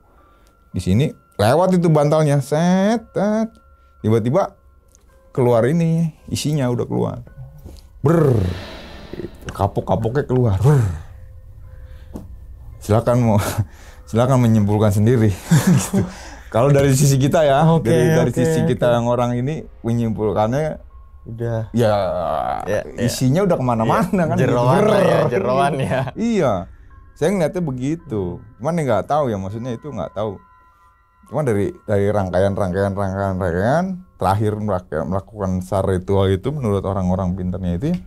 S1: Di sini lewat itu bantalnya, tiba-tiba keluar ini, isinya udah keluar, kapok-kapoknya keluar, silakan menyimpulkan sendiri. Gitu. Kalau dari sisi kita ya, dari sisi kita yang orang ini menyimpulkannya.
S2: Udah
S1: Isinya udah kemana-mana kan
S2: jeroan ya.
S1: Iya saya ngeliatnya begitu cuman nggak tahu ya maksudnya itu nggak tahu cuman dari rangkaian terakhir melakukan sar ritual itu menurut orang-orang pintarnya itu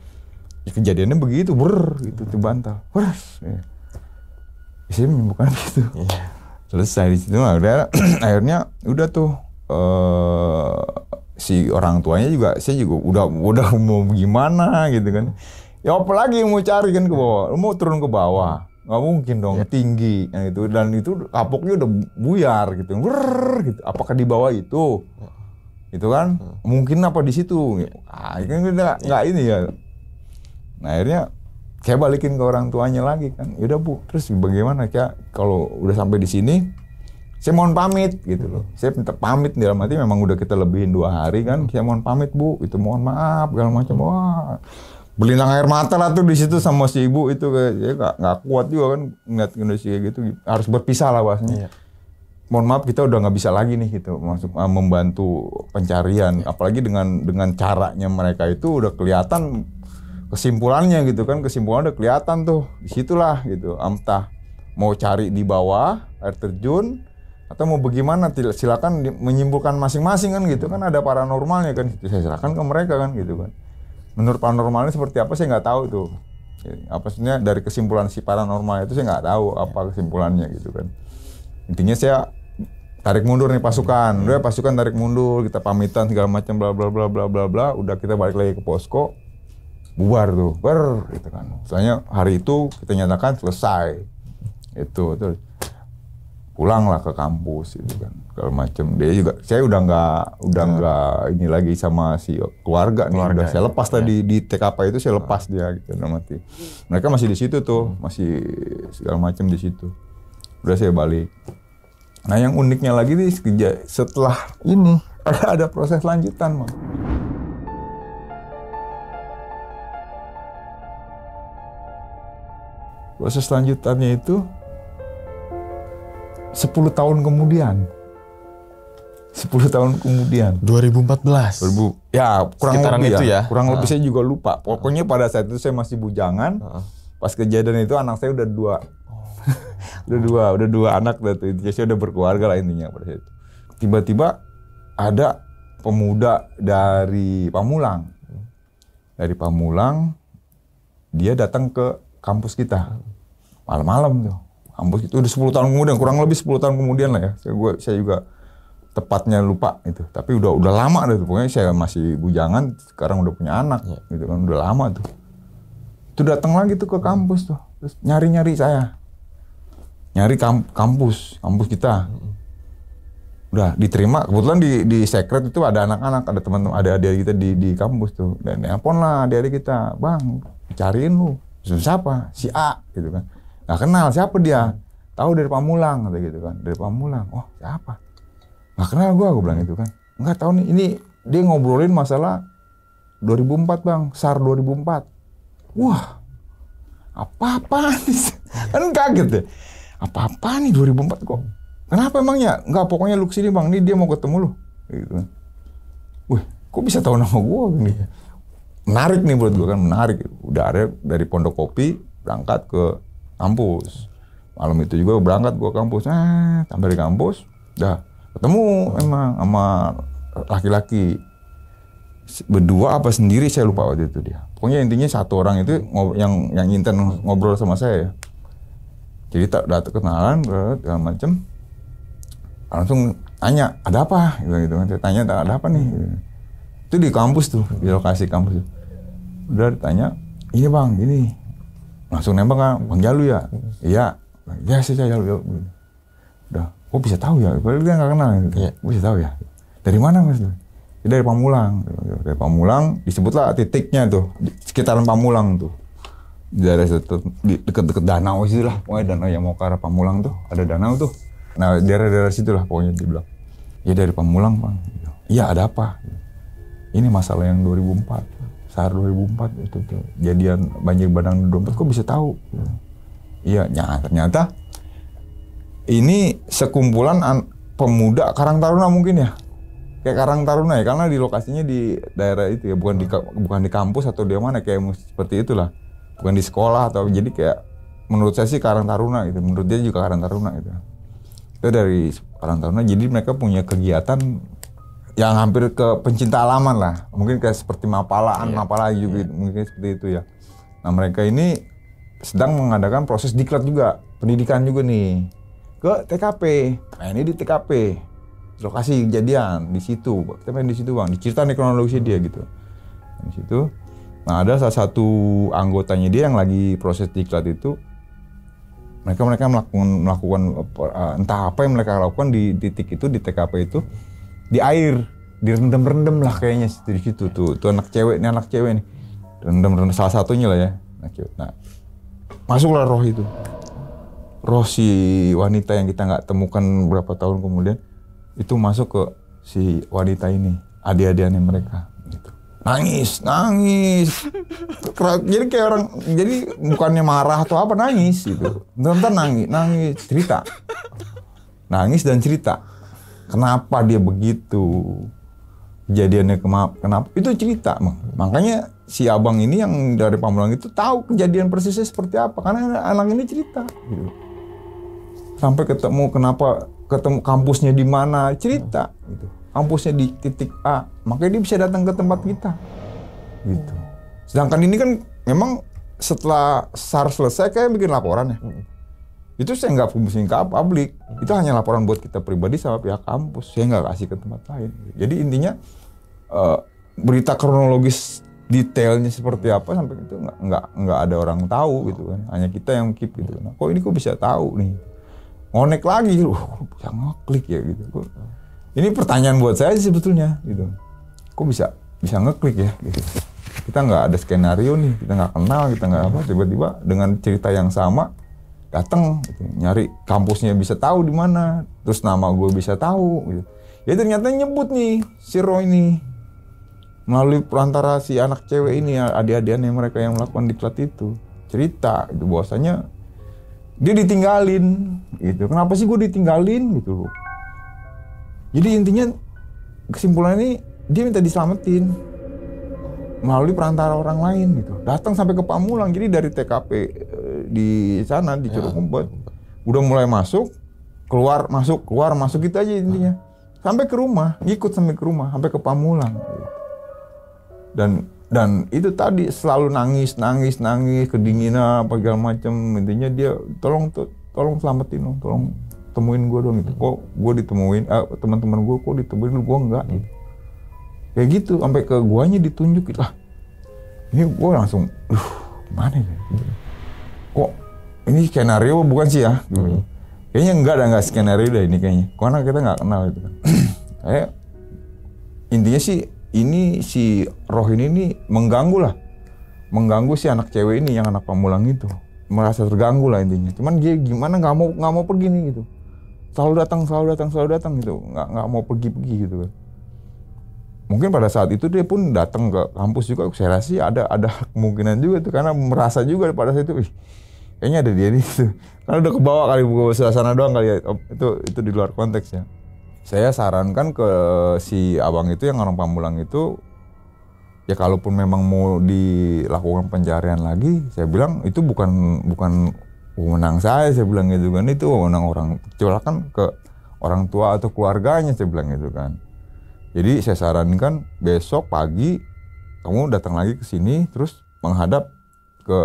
S1: ya kejadiannya begitu gitu di bantal saya menyembuhkan gitu selesai di situ akhirnya udah tuh si orang tuanya juga, saya juga udah mau gimana gitu kan. Ya apalagi yang mau cari kan ke bawah, mau turun ke bawah, nggak mungkin dong tinggi yang itu dan itu kapoknya udah buyar gitu, gitu. Apakah di bawah itu kan? Mungkin apa di situ? Kan nggak ini ya. Nah akhirnya saya balikin ke orang tuanya lagi kan, yaudah Bu, terus bagaimana kayak kalau udah sampai di sini? Saya mohon pamit gitu loh. Saya minta pamit dalam arti memang udah kita lebihin 2 hari kan. Saya mohon pamit Bu, itu mohon maaf segala macam. Wah, berlinang air mata lah tuh di situ sama si ibu itu kayak nggak kuat juga kan ngeliat kondisi kayak gitu. Harus berpisah lah bahasanya. Mohon maaf kita udah nggak bisa lagi nih gitu masuk membantu pencarian. Apalagi dengan caranya mereka itu udah kelihatan kesimpulannya gitu kan. Kesimpulan udah kelihatan tuh disitulah gitu. Entah mau cari di bawah air terjun Atau mau bagaimana, silakan menyimpulkan masing-masing kan gitu kan, ada paranormalnya kan, saya silakan ke mereka kan gitu kan. Menurut paranormalnya seperti apa saya nggak tahu tuh. Apa sebenarnya dari kesimpulan si paranormal itu saya nggak tahu apa kesimpulannya gitu kan. Intinya saya tarik mundur nih pasukan, udah pasukan tarik mundur, kita pamitan segala macam bla bla bla bla bla bla, udah kita balik lagi ke posko, bubar tuh, gitu kan. Soalnya hari itu kita nyatakan selesai, itu terus pulanglah ke kampus gitu kan, segala macam. Dia juga, saya udah nggak ini lagi sama si keluarga nih, udah saya lepas tadi di TKP itu saya lepas dia gitu, mati. Mereka masih di situ tuh, masih segala macam di situ. Udah saya balik. Nah yang uniknya lagi nih setelah ini ada proses lanjutan, Bang. Proses lanjutannya itu 10 tahun kemudian. 10 tahun kemudian.
S2: 2014.
S1: Ya kurang
S2: sekitaran
S1: lebih
S2: itu ya.
S1: Kurang lebih saya juga lupa. Pokoknya pada saat itu saya masih bujangan. Pas kejadian itu anak saya udah 2. udah dua anak tuh. Intinya saya udah berkeluarga lah intinya pada saat itu. Tiba-tiba ada pemuda dari Pamulang. Dari Pamulang dia datang ke kampus kita. Malam-malam tuh. Kampus itu udah 10 tahun kemudian, kurang lebih 10 tahun kemudian lah ya. Saya juga tepatnya lupa itu. Tapi udah lama deh tuh. Pokoknya saya masih bujangan, sekarang udah punya anak gitu kan, udah lama tuh. Itu datang lagi tuh ke kampus tuh. Terus nyari-nyari saya. Nyari kampus kita. Udah diterima, kebetulan di sekret itu ada anak-anak, ada teman-teman, ada adik kita di kampus tuh. Dan nelpon lah adik-adik kita, "Bang, cariin lu." Siapa? Si A gitu kan. Nggak kenal siapa dia, tahu dari Pamulang kata gitu kan, dari Pamulang. Oh siapa? Nggak kenal gue bilang gitu kan. Nggak tahu nih, ini dia ngobrolin masalah 2004 bang, SAR 2004. Wah, apa-apaan nih? Kan kaget deh. Apa-apaan nih 2004 kok? Kenapa emangnya? Nggak, pokoknya lu kesini bang, ini dia mau ketemu lu. Gitu kan. Wih, kok bisa tahu nama gue gini? Menarik nih buat gue kan, menarik. Udah ada dari Pondok Kopi berangkat ke kampus. Malam itu juga berangkat gua kampus. Sampai di kampus, dah ketemu emang sama laki-laki. Berdua apa sendiri saya lupa waktu itu dia. Pokoknya intinya satu orang itu yang intern ngobrol sama saya. Jadi datang kenalan, segala macem. Langsung tanya, ada apa? Gitu kan. Saya tanya, ada apa nih? Itu di kampus tuh, di lokasi kampus. Udah ditanya, ini bang, ini. Langsung nembak kan, Bang Jalu ya? Iya. Ya saya Jalu. Udah, kok bisa tahu ya? Padahal dia nggak kenal. Gitu. Kok bisa tahu ya? Dari mana mas? Dari Pamulang. Dari Pamulang, disebutlah titiknya tuh. Di sekitaran Pamulang tuh. Di daerah dekat-dekat danau sih lah. Pokoknya danau yang mau ke arah Pamulang tuh. Ada danau tuh. Nah daerah-daerah situ lah pokoknya dibilang. Ya dari Pamulang bang. Iya ada apa? Ini masalah yang 2004. SAR 2004 itu tuh, jadian banjir bandang 2004, kok bisa tahu? Iya, ternyata ini sekumpulan pemuda Karang Taruna mungkin ya, kayak Karang Taruna ya, karena di lokasinya di daerah itu ya, bukan di kampus atau di mana, kayak seperti itulah, bukan di sekolah atau, jadi kayak menurut saya sih Karang Taruna gitu, menurut dia juga Karang Taruna gitu. Itu dari Karang Taruna, jadi mereka punya kegiatan yang hampir ke pencinta alaman lah, mungkin kayak seperti Mapala juga, mungkin seperti itu ya. Nah mereka ini sedang mengadakan proses diklat juga, pendidikan juga nih ke TKP. Nah ini di TKP, lokasi kejadian di situ, kita main di situ bang, diceritain kronologisnya dia gitu. Di situ, nah ada salah satu anggotanya dia yang lagi proses diklat itu, mereka melakukan entah apa yang mereka lakukan di titik itu, di TKP itu. Di air, direndam-rendam lah kayaknya di situ tuh anak cewek nih, rendam salah satunya lah ya, anak cewek. Nah, masuklah roh itu, roh si wanita yang kita nggak temukan berapa tahun kemudian, itu masuk ke si wanita ini, adik-adikannya mereka, gitu. Nangis, jadi kayak orang, jadi bukannya marah atau apa, nangis gitu, bentar nangis, cerita, nangis dan cerita. Kenapa dia begitu? Kejadiannya kenapa? Itu cerita. Makanya si abang ini yang dari Pamulang itu tahu kejadian persisnya seperti apa. Karena anak ini cerita. Gitu. Sampai ketemu kenapa ketemu kampusnya di mana, cerita gitu. Kampusnya di titik A, makanya dia bisa datang ke tempat kita gitu. Sedangkan ini kan memang setelah SAR selesai kayak bikin laporan ya. Itu saya nggak publisin ke publik, itu hanya laporan buat kita pribadi sama pihak kampus, saya nggak kasih ke tempat lain. Jadi intinya berita kronologis detailnya seperti apa sampai itu nggak ada orang tahu gitu kan, hanya kita yang keep gitu. Nah, kok ini kok bisa tahu nih? Ngonek lagi, bisa ngeklik ya gitu. Ini pertanyaan buat saya sebetulnya gitu. Kok bisa ngeklik ya gitu. Kita nggak ada skenario nih, kita nggak kenal, kita nggak apa, tiba-tiba dengan cerita yang sama datang gitu, nyari kampusnya bisa tahu di mana, terus nama gue bisa tahu gitu. Ya ternyata nyebut nih si Roy ini melalui perantara si anak cewek ini, adik-adikannya mereka yang melakukan diklat itu, cerita itu bahwasanya dia ditinggalin gitu. Kenapa sih gue ditinggalin gitu loh. Jadi intinya kesimpulannya ini dia minta diselamatin melalui perantara orang lain gitu. Datang sampai ke Pamulang, jadi dari TKP di sana di Curug Kumpet udah mulai masuk, keluar masuk gitu aja intinya. Sampai ke rumah, ngikut sampai ke rumah, sampai ke Pamulang gitu. Dan itu tadi selalu nangis, kedinginan apa segala macam. Intinya dia tolong selamatin dong, tolong temuin gue dong gitu. Kok gue ditemuin, teman-teman gue kok ditemuin, gue enggak gitu. Kayak gitu, sampai ke guanya ditunjuk gitu. Lah, ini gue langsung, gimana ya? Kok ini skenario bukan sih ya? Gitu. Kayaknya enggak skenario dah ini kayaknya. Karena kita nggak kenal gitu kan. Kayak intinya sih ini si roh ini nih mengganggu si anak cewek ini yang anak Pamulang itu, merasa terganggu lah intinya. Cuman dia gimana nggak mau pergi nih gitu. Selalu datang gitu, nggak mau pergi gitu kan. Mungkin pada saat itu dia pun datang ke kampus juga, saya rasa ada kemungkinan juga tuh, karena merasa juga pada saat itu, kayaknya ada dia nih gitu. Karena udah kebawa kali buka suasana doang kali ya, itu di luar konteks ya. Saya sarankan ke si abang itu yang orang Pamulang itu, ya kalaupun memang mau dilakukan pencarian lagi, saya bilang itu bukan wewenang saya bilang gitu kan, itu wewenang orang, silakan ke orang tua atau keluarganya, saya bilang gitu kan. Jadi saya sarankan besok pagi kamu datang lagi ke sini, terus menghadap ke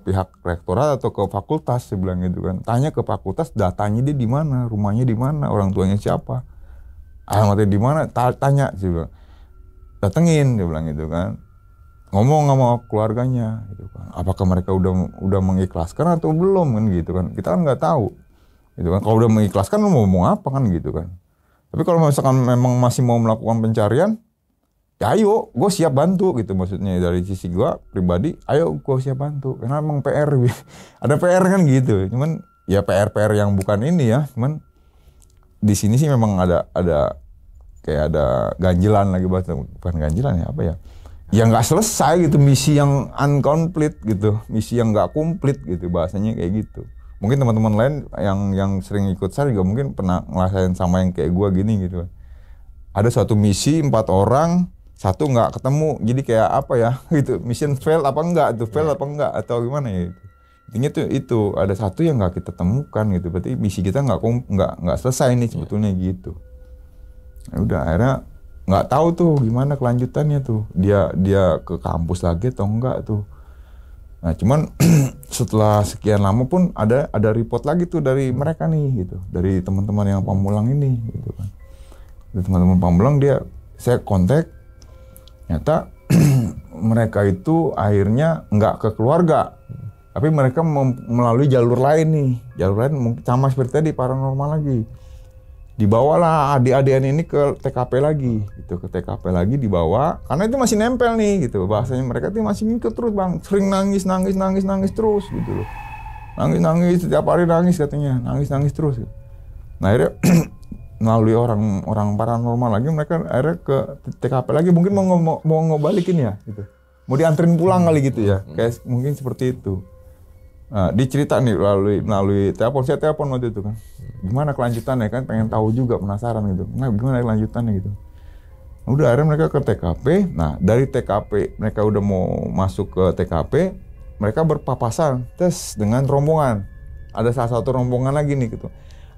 S1: pihak rektorat atau ke fakultas, saya bilang gitu kan. Tanya ke fakultas datanya dia di mana, rumahnya di mana, orang tuanya siapa, alamatnya di mana, tanya, saya bilang. Datengin, dia bilang gitu kan. Ngomong sama keluarganya gitu kan. Apakah mereka udah mengikhlaskan atau belum kan gitu kan. Kita kan nggak tahu. Gitu kan. Kalau udah mengikhlaskan lu mau ngomong apa kan gitu kan. Tapi kalau misalkan memang masih mau melakukan pencarian, ya ayo, gue siap bantu gitu, maksudnya dari sisi gue pribadi, ayo gue siap bantu. Karena emang PR, ada PR kan gitu. Cuman ya PR yang bukan ini ya, cuman di sini sih memang ada kayak ada ganjilan lagi, bukan ganjilan ya, apa ya? Ya nggak selesai gitu, misi yang uncomplete gitu, misi yang nggak komplit gitu, bahasanya kayak gitu. Mungkin teman-teman lain yang sering ikut SAR juga mungkin pernah ngerasain sama yang kayak gua gini gitu. Ada suatu misi 4 orang, 1 nggak ketemu, jadi kayak apa ya gitu, mission fail apa enggak tuh, fail apa enggak atau gimana ya gitu. Intinya tuh itu ada 1 yang nggak kita temukan gitu, berarti misi kita nggak selesai nih sebetulnya gitu. Ya udah akhirnya nggak tahu tuh gimana kelanjutannya tuh, dia ke kampus lagi atau enggak tuh. Nah cuman setelah sekian lama pun ada report lagi tuh dari mereka nih gitu, dari teman-teman yang Pamulang ini gitu kan. Dari teman-teman Pamulang saya kontak, ternyata mereka itu akhirnya nggak ke keluarga, tapi mereka melalui jalur lain nih, jalur lain mungkin sama seperti tadi paranormal lagi. Dibawalah adik-adikan ini ke TKP lagi gitu, ke TKP lagi dibawa karena itu masih nempel nih gitu, bahasanya mereka tuh masih ngikut terus bang, sering nangis terus gitu loh, nangis setiap hari nangis katanya, nangis terus gitu. Nah akhirnya melalui orang paranormal lagi mereka akhirnya ke TKP lagi, mungkin mau ngebalikin ya gitu, mau dianterin pulang kali gitu ya, kayak mungkin seperti itu. Nah, dicerita nih melalui telepon, saya telepon waktu itu kan, gimana kelanjutannya kan, pengen tahu juga, penasaran gitu, nah gimana kelanjutannya gitu. Udah akhirnya mereka ke TKP, nah dari TKP mereka udah mau masuk ke TKP, mereka berpapasan tes dengan rombongan, ada salah satu rombongan lagi nih gitu,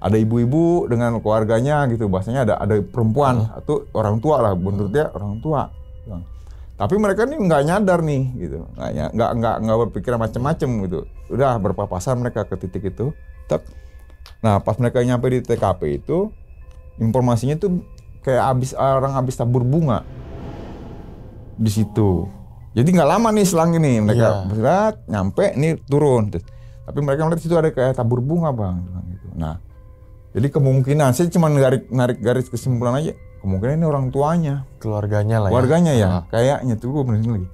S1: ada ibu-ibu dengan keluarganya gitu, bahasanya ada perempuan atau orang tua lah, menurut dia orang tua. Tapi mereka nih nggak nyadar nih gitu, nggak berpikiran macam-macam gitu. Udah berpapasan mereka ke titik itu. Nah pas mereka nyampe di TKP itu, informasinya tuh kayak orang habis tabur bunga di situ. Jadi nggak lama nih selang ini mereka berat nyampe nih turun. Tapi mereka melihat situ ada kayak tabur bunga bang. Gitu. Nah jadi kemungkinan saya cuma narik garis kesimpulan aja. Kemungkinan ini orang tuanya,
S2: keluarganya lah.
S1: Keluarganya ya, kayaknya tuh gue bener lagi.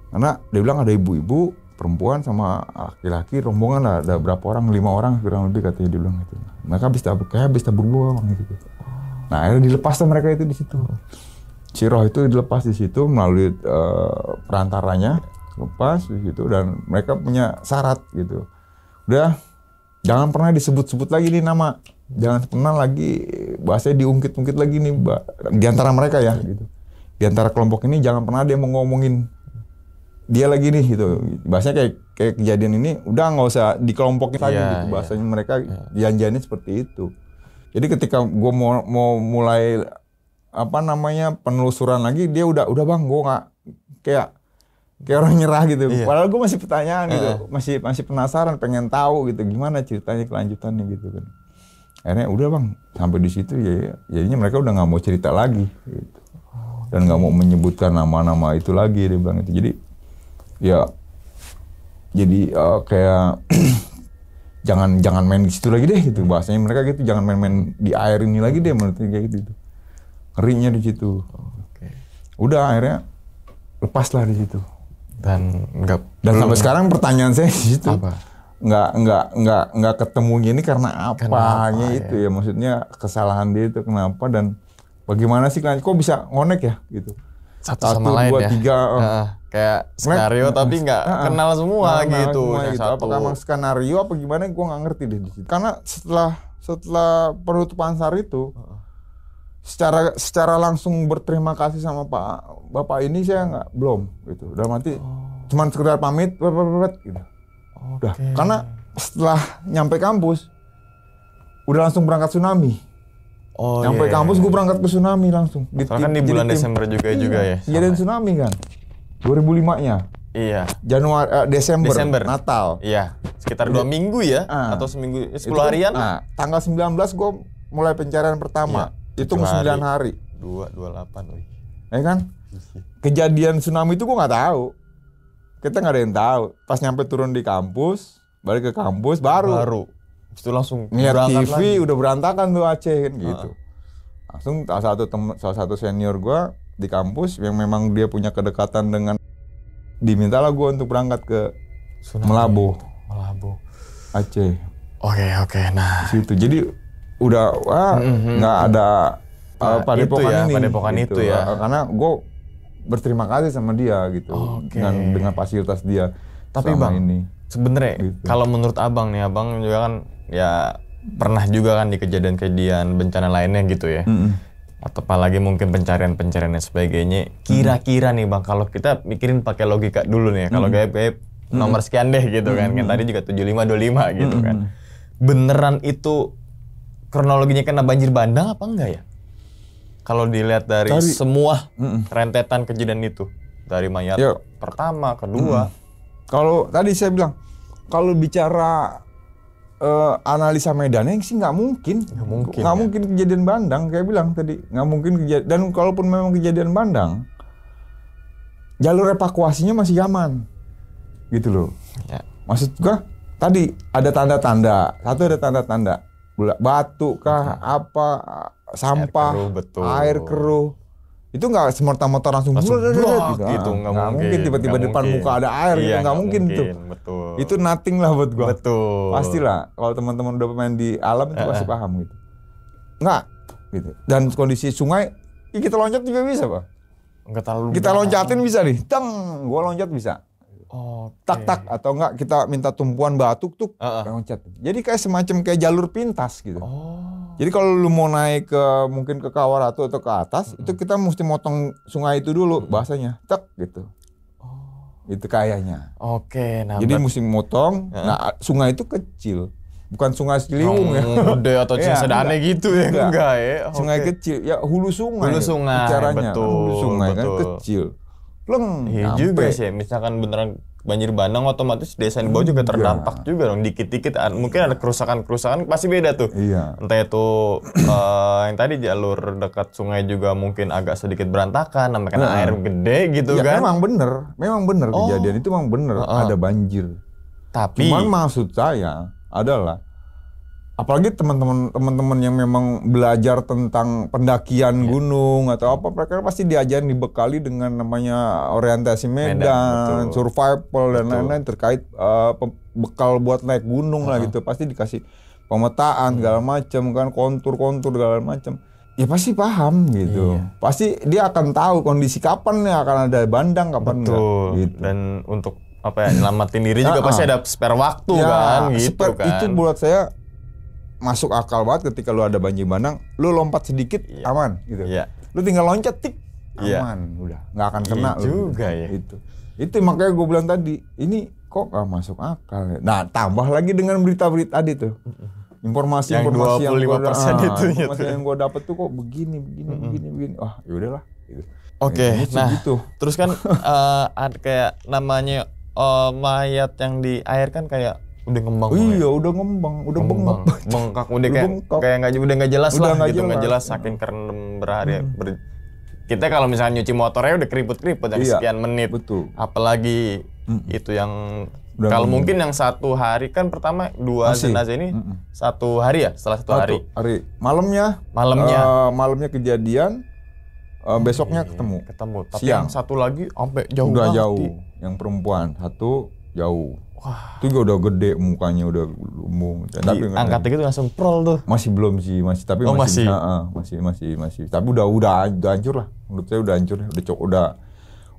S1: Karena dia bilang ada ibu-ibu, perempuan sama laki-laki rombongan lah, ada berapa orang, 5 orang kurang lebih katanya dia bilang gitu. Mereka habis tabur bunga bang gitu. Nah akhirnya dilepas lah mereka itu di situ. Si roh itu dilepas di situ melalui perantaranya, lepas di situ dan mereka punya syarat gitu. Udah jangan pernah disebut-sebut lagi nih nama. Jangan pernah lagi bahasanya diungkit-ungkit lagi nih di antara mereka ya gitu. Di antara kelompok ini jangan pernah dia mau ngomongin dia lagi nih gitu. Bahasanya kayak kejadian ini udah nggak usah dikelompokin lagi gitu. Bahasanya mereka janjiannya seperti itu. Jadi ketika gue mau mulai penelusuran lagi, dia udah bang, gue nggak kayak orang nyerah gitu. Padahal gue masih pertanyaan gitu, masih penasaran, pengen tahu gitu gimana ceritanya kelanjutannya gitu kan. Akhirnya udah bang, sampai di situ ya jadinya mereka udah nggak mau cerita lagi gitu. Dan nggak mau menyebutkan nama-nama itu lagi, dia bilang itu. Jadi kayak jangan main di situ lagi deh gitu, bahasanya mereka gitu, jangan main-main di air ini lagi deh, menurut kayak gitu. Ngerinya di situ. Udah akhirnya lepaslah di situ. Dan sampai sekarang pertanyaan saya di situ. Apa? Nggak ketemunya ini karena apanya itu ya, maksudnya kesalahan dia itu kenapa dan bagaimana sih kok bisa ngonek ya gitu.
S2: Satu sama lain
S1: 1, 2, 3
S2: kayak skenario tapi nggak kenal semua gitu.
S1: Apakah emang skenario apa gimana, gue nggak ngerti deh di situ. Karena setelah penutupan SAR itu secara langsung berterima kasih sama bapak ini saya belum gitu. Udah mati cuman sekedar pamit gitu. Udah, karena setelah nyampe kampus udah langsung berangkat tsunami. Nyampe kampus gue berangkat ke tsunami langsung.
S2: Soalnya kan di bulan Desember juga ya.
S1: Kejadian tsunami kan. 2005-nya.
S2: Iya.
S1: Desember. Natal.
S2: Iya. Sekitar 2 minggu ya atau seminggu 10 harian.
S1: Tanggal 19 gue mulai pencarian pertama. Itu 9 hari.
S2: 28.
S1: Ya kan? Kejadian tsunami itu gue nggak tahu. Kita nggak ada yang tahu. Pas nyampe turun di kampus, balik ke kampus baru.
S2: Itu langsung
S1: lihat TV lagi. Udah berantakan tuh Aceh kan gitu. Langsung salah satu senior gue di kampus yang memang dia punya kedekatan dengan, dimintalah gue untuk berangkat ke Melabo Aceh.
S2: Oke. Nah
S1: situ jadi udah nggak ada padepokan
S2: itu ya.
S1: Karena gue berterima kasih sama dia gitu, dengan fasilitas dia.
S2: Tapi bang, sebenarnya gitu. Kalau menurut abang nih, abang juga kan ya pernah juga kan di kejadian-kejadian bencana lainnya gitu ya. Atau apalagi mungkin pencarian dan sebagainya. Kira-kira nih bang, kalau kita mikirin pakai logika dulu nih, kalau gaib nomor sekian deh gitu kan. Kan tadi juga 7525 gitu kan. Beneran itu kronologinya kena banjir bandang apa enggak ya? Kalau dilihat dari semua rentetan kejadian itu, dari mayat pertama, kedua.
S1: Kalau tadi saya bilang, kalau bicara analisa medannya sih nggak mungkin. Nggak mungkin kejadian bandang, kayak bilang tadi. Nggak mungkin kejadian, dan kalaupun memang kejadian bandang, jalur evakuasinya masih aman. Gitu loh. Ya. Maksud gua, tadi ada tanda-tanda. Satu ada tanda-tanda. Batu kah, apa, sampah, air keruh. Itu nggak semerta-merta langsung gitu. Nggak mungkin tiba-tiba depan muka ada air gitu, nggak mungkin tuh.
S2: Betul.
S1: Itu nothing lah buat gua.
S2: Betul.
S1: Pastilah kalau teman-teman udah main di alam itu pasti paham gitu. Nggak gitu. Dan kondisi sungai, kita loncat juga bisa, Pak.
S2: Nggak terlalu.
S1: Kita loncatin bisa nih. Gua loncat bisa. Tak atau enggak kita minta tumpuan batu loncat. Jadi kayak semacam kayak jalur pintas gitu. Jadi kalau lu mau naik mungkin ke Kawaratu atau ke atas, itu kita mesti motong sungai itu dulu bahasanya. Gitu. Itu kayaknya.
S2: Nah,
S1: jadi mesti motong. Nah, sungai itu kecil. bukan Sungai Ciliwung ya.
S2: Gede atau Cisadane gitu ya, enggak ya.
S1: Sungai kecil, ya hulu sungai.
S2: Hulu sungai,
S1: bicaranya.
S2: betul.
S1: Hulu sungai
S2: betul.
S1: kan kecil.
S2: Iya juga sih, misalkan beneran banjir bandang otomatis desa di bawah juga terdampak juga dong, dikit-dikit mungkin ada kerusakan pasti beda tuh.
S1: Iya.
S2: Entah itu yang tadi jalur dekat sungai juga mungkin agak sedikit berantakan, namanya air gede gitu
S1: ya,
S2: kan.
S1: Memang bener kejadian itu memang bener ada banjir.
S2: Tapi
S1: cuman maksud saya adalah apalagi teman-teman yang memang belajar tentang pendakian gunung atau apa, mereka pasti diajarin, dibekali dengan namanya orientasi medan survival dan lain-lain terkait bekal buat naik gunung lah gitu. Pasti dikasih pemetaan segala macam kan, kontur segala macam. Ya pasti paham gitu. Pasti dia akan tahu kondisi kapan nih akan ada bandang, kapan enggak gitu.
S2: Dan untuk apa ya, nyelamatin diri juga pasti ada spare waktu kan gitu kan.
S1: Itu buat saya masuk akal banget. Ketika lu ada banjir bandang, lu lompat sedikit aman gitu. Lu tinggal loncat tik aman, udah nggak akan kena
S2: juga ya.
S1: Itu makanya gue bilang tadi, ini kok nggak masuk akal ya. Nah, tambah lagi dengan berita-berita tadi tuh, informasi
S2: yang 25%
S1: yang gue dapet tuh kok begini. Wah, ya udahlah gitu.
S2: Oke, nah
S1: gitu.
S2: Terus kan ada kayak namanya mayat yang di air kan kayak udah ngembang.
S1: Udah ngembang, udah
S2: bengkak, kayak nggak jelas lah gitu, nggak jelas saking kerendam berhari. Kita kalau misalnya nyuci motornya udah keriput-keriput yang sekian menit.
S1: Betul.
S2: Apalagi itu yang kalau mungkin yang 1 hari kan pertama 2 jenazah ini 1 hari ya, setelah 1 hari.
S1: Malamnya kejadian, besoknya ketemu.
S2: Tapi yang satu lagi sampai jauh.
S1: Udah jauh. Yang perempuan satu jauh. Wah. Itu juga udah gede mukanya, udah lumbung.
S2: Tapi angkat gitu langsung prol tuh.
S1: Masih belum sih, masih. Masih. Tapi udah hancur lah. Menurut saya udah hancur,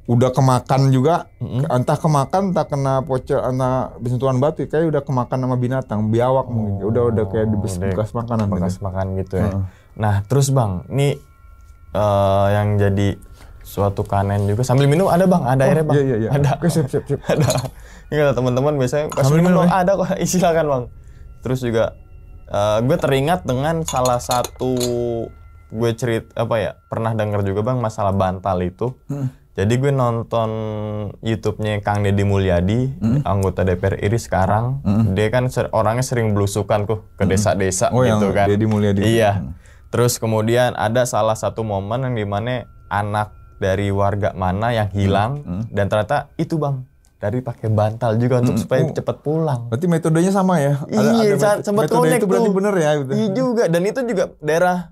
S1: udah kemakan juga. Entah kemakan, entah kena pocor, entah bersentuhan batu. Kayak udah kemakan sama binatang, biawak mungkin. Udah kayak bekas makanan.
S2: Bekas makan gitu ya. Nah, terus Bang, ini yang jadi suatu kanen juga sambil minum ada Bang, ada airnya Bang.
S1: Iya.
S2: Ada.
S1: Oke, siap.
S2: Ada. Ini kata teman-teman biasanya pas minum ada kok, silakan Bang. Terus juga gue teringat dengan salah satu gue pernah denger juga Bang masalah bantal itu. Jadi gue nonton YouTube-nya Kang Deddy Mulyadi, anggota DPR RI sekarang. Dia kan orangnya sering belusukan tuh ke desa-desa gitu kan.
S1: Deddy Mulyadi.
S2: Iya. Terus kemudian ada salah satu momen yang dimana anak dari warga mana yang hilang dan ternyata itu Bang dari pakai bantal juga untuk supaya cepat pulang.
S1: Berarti metodenya sama ya?
S2: Iya, sempat
S1: metode itu berarti bener ya? Gitu.
S2: Iya juga, dan itu juga daerah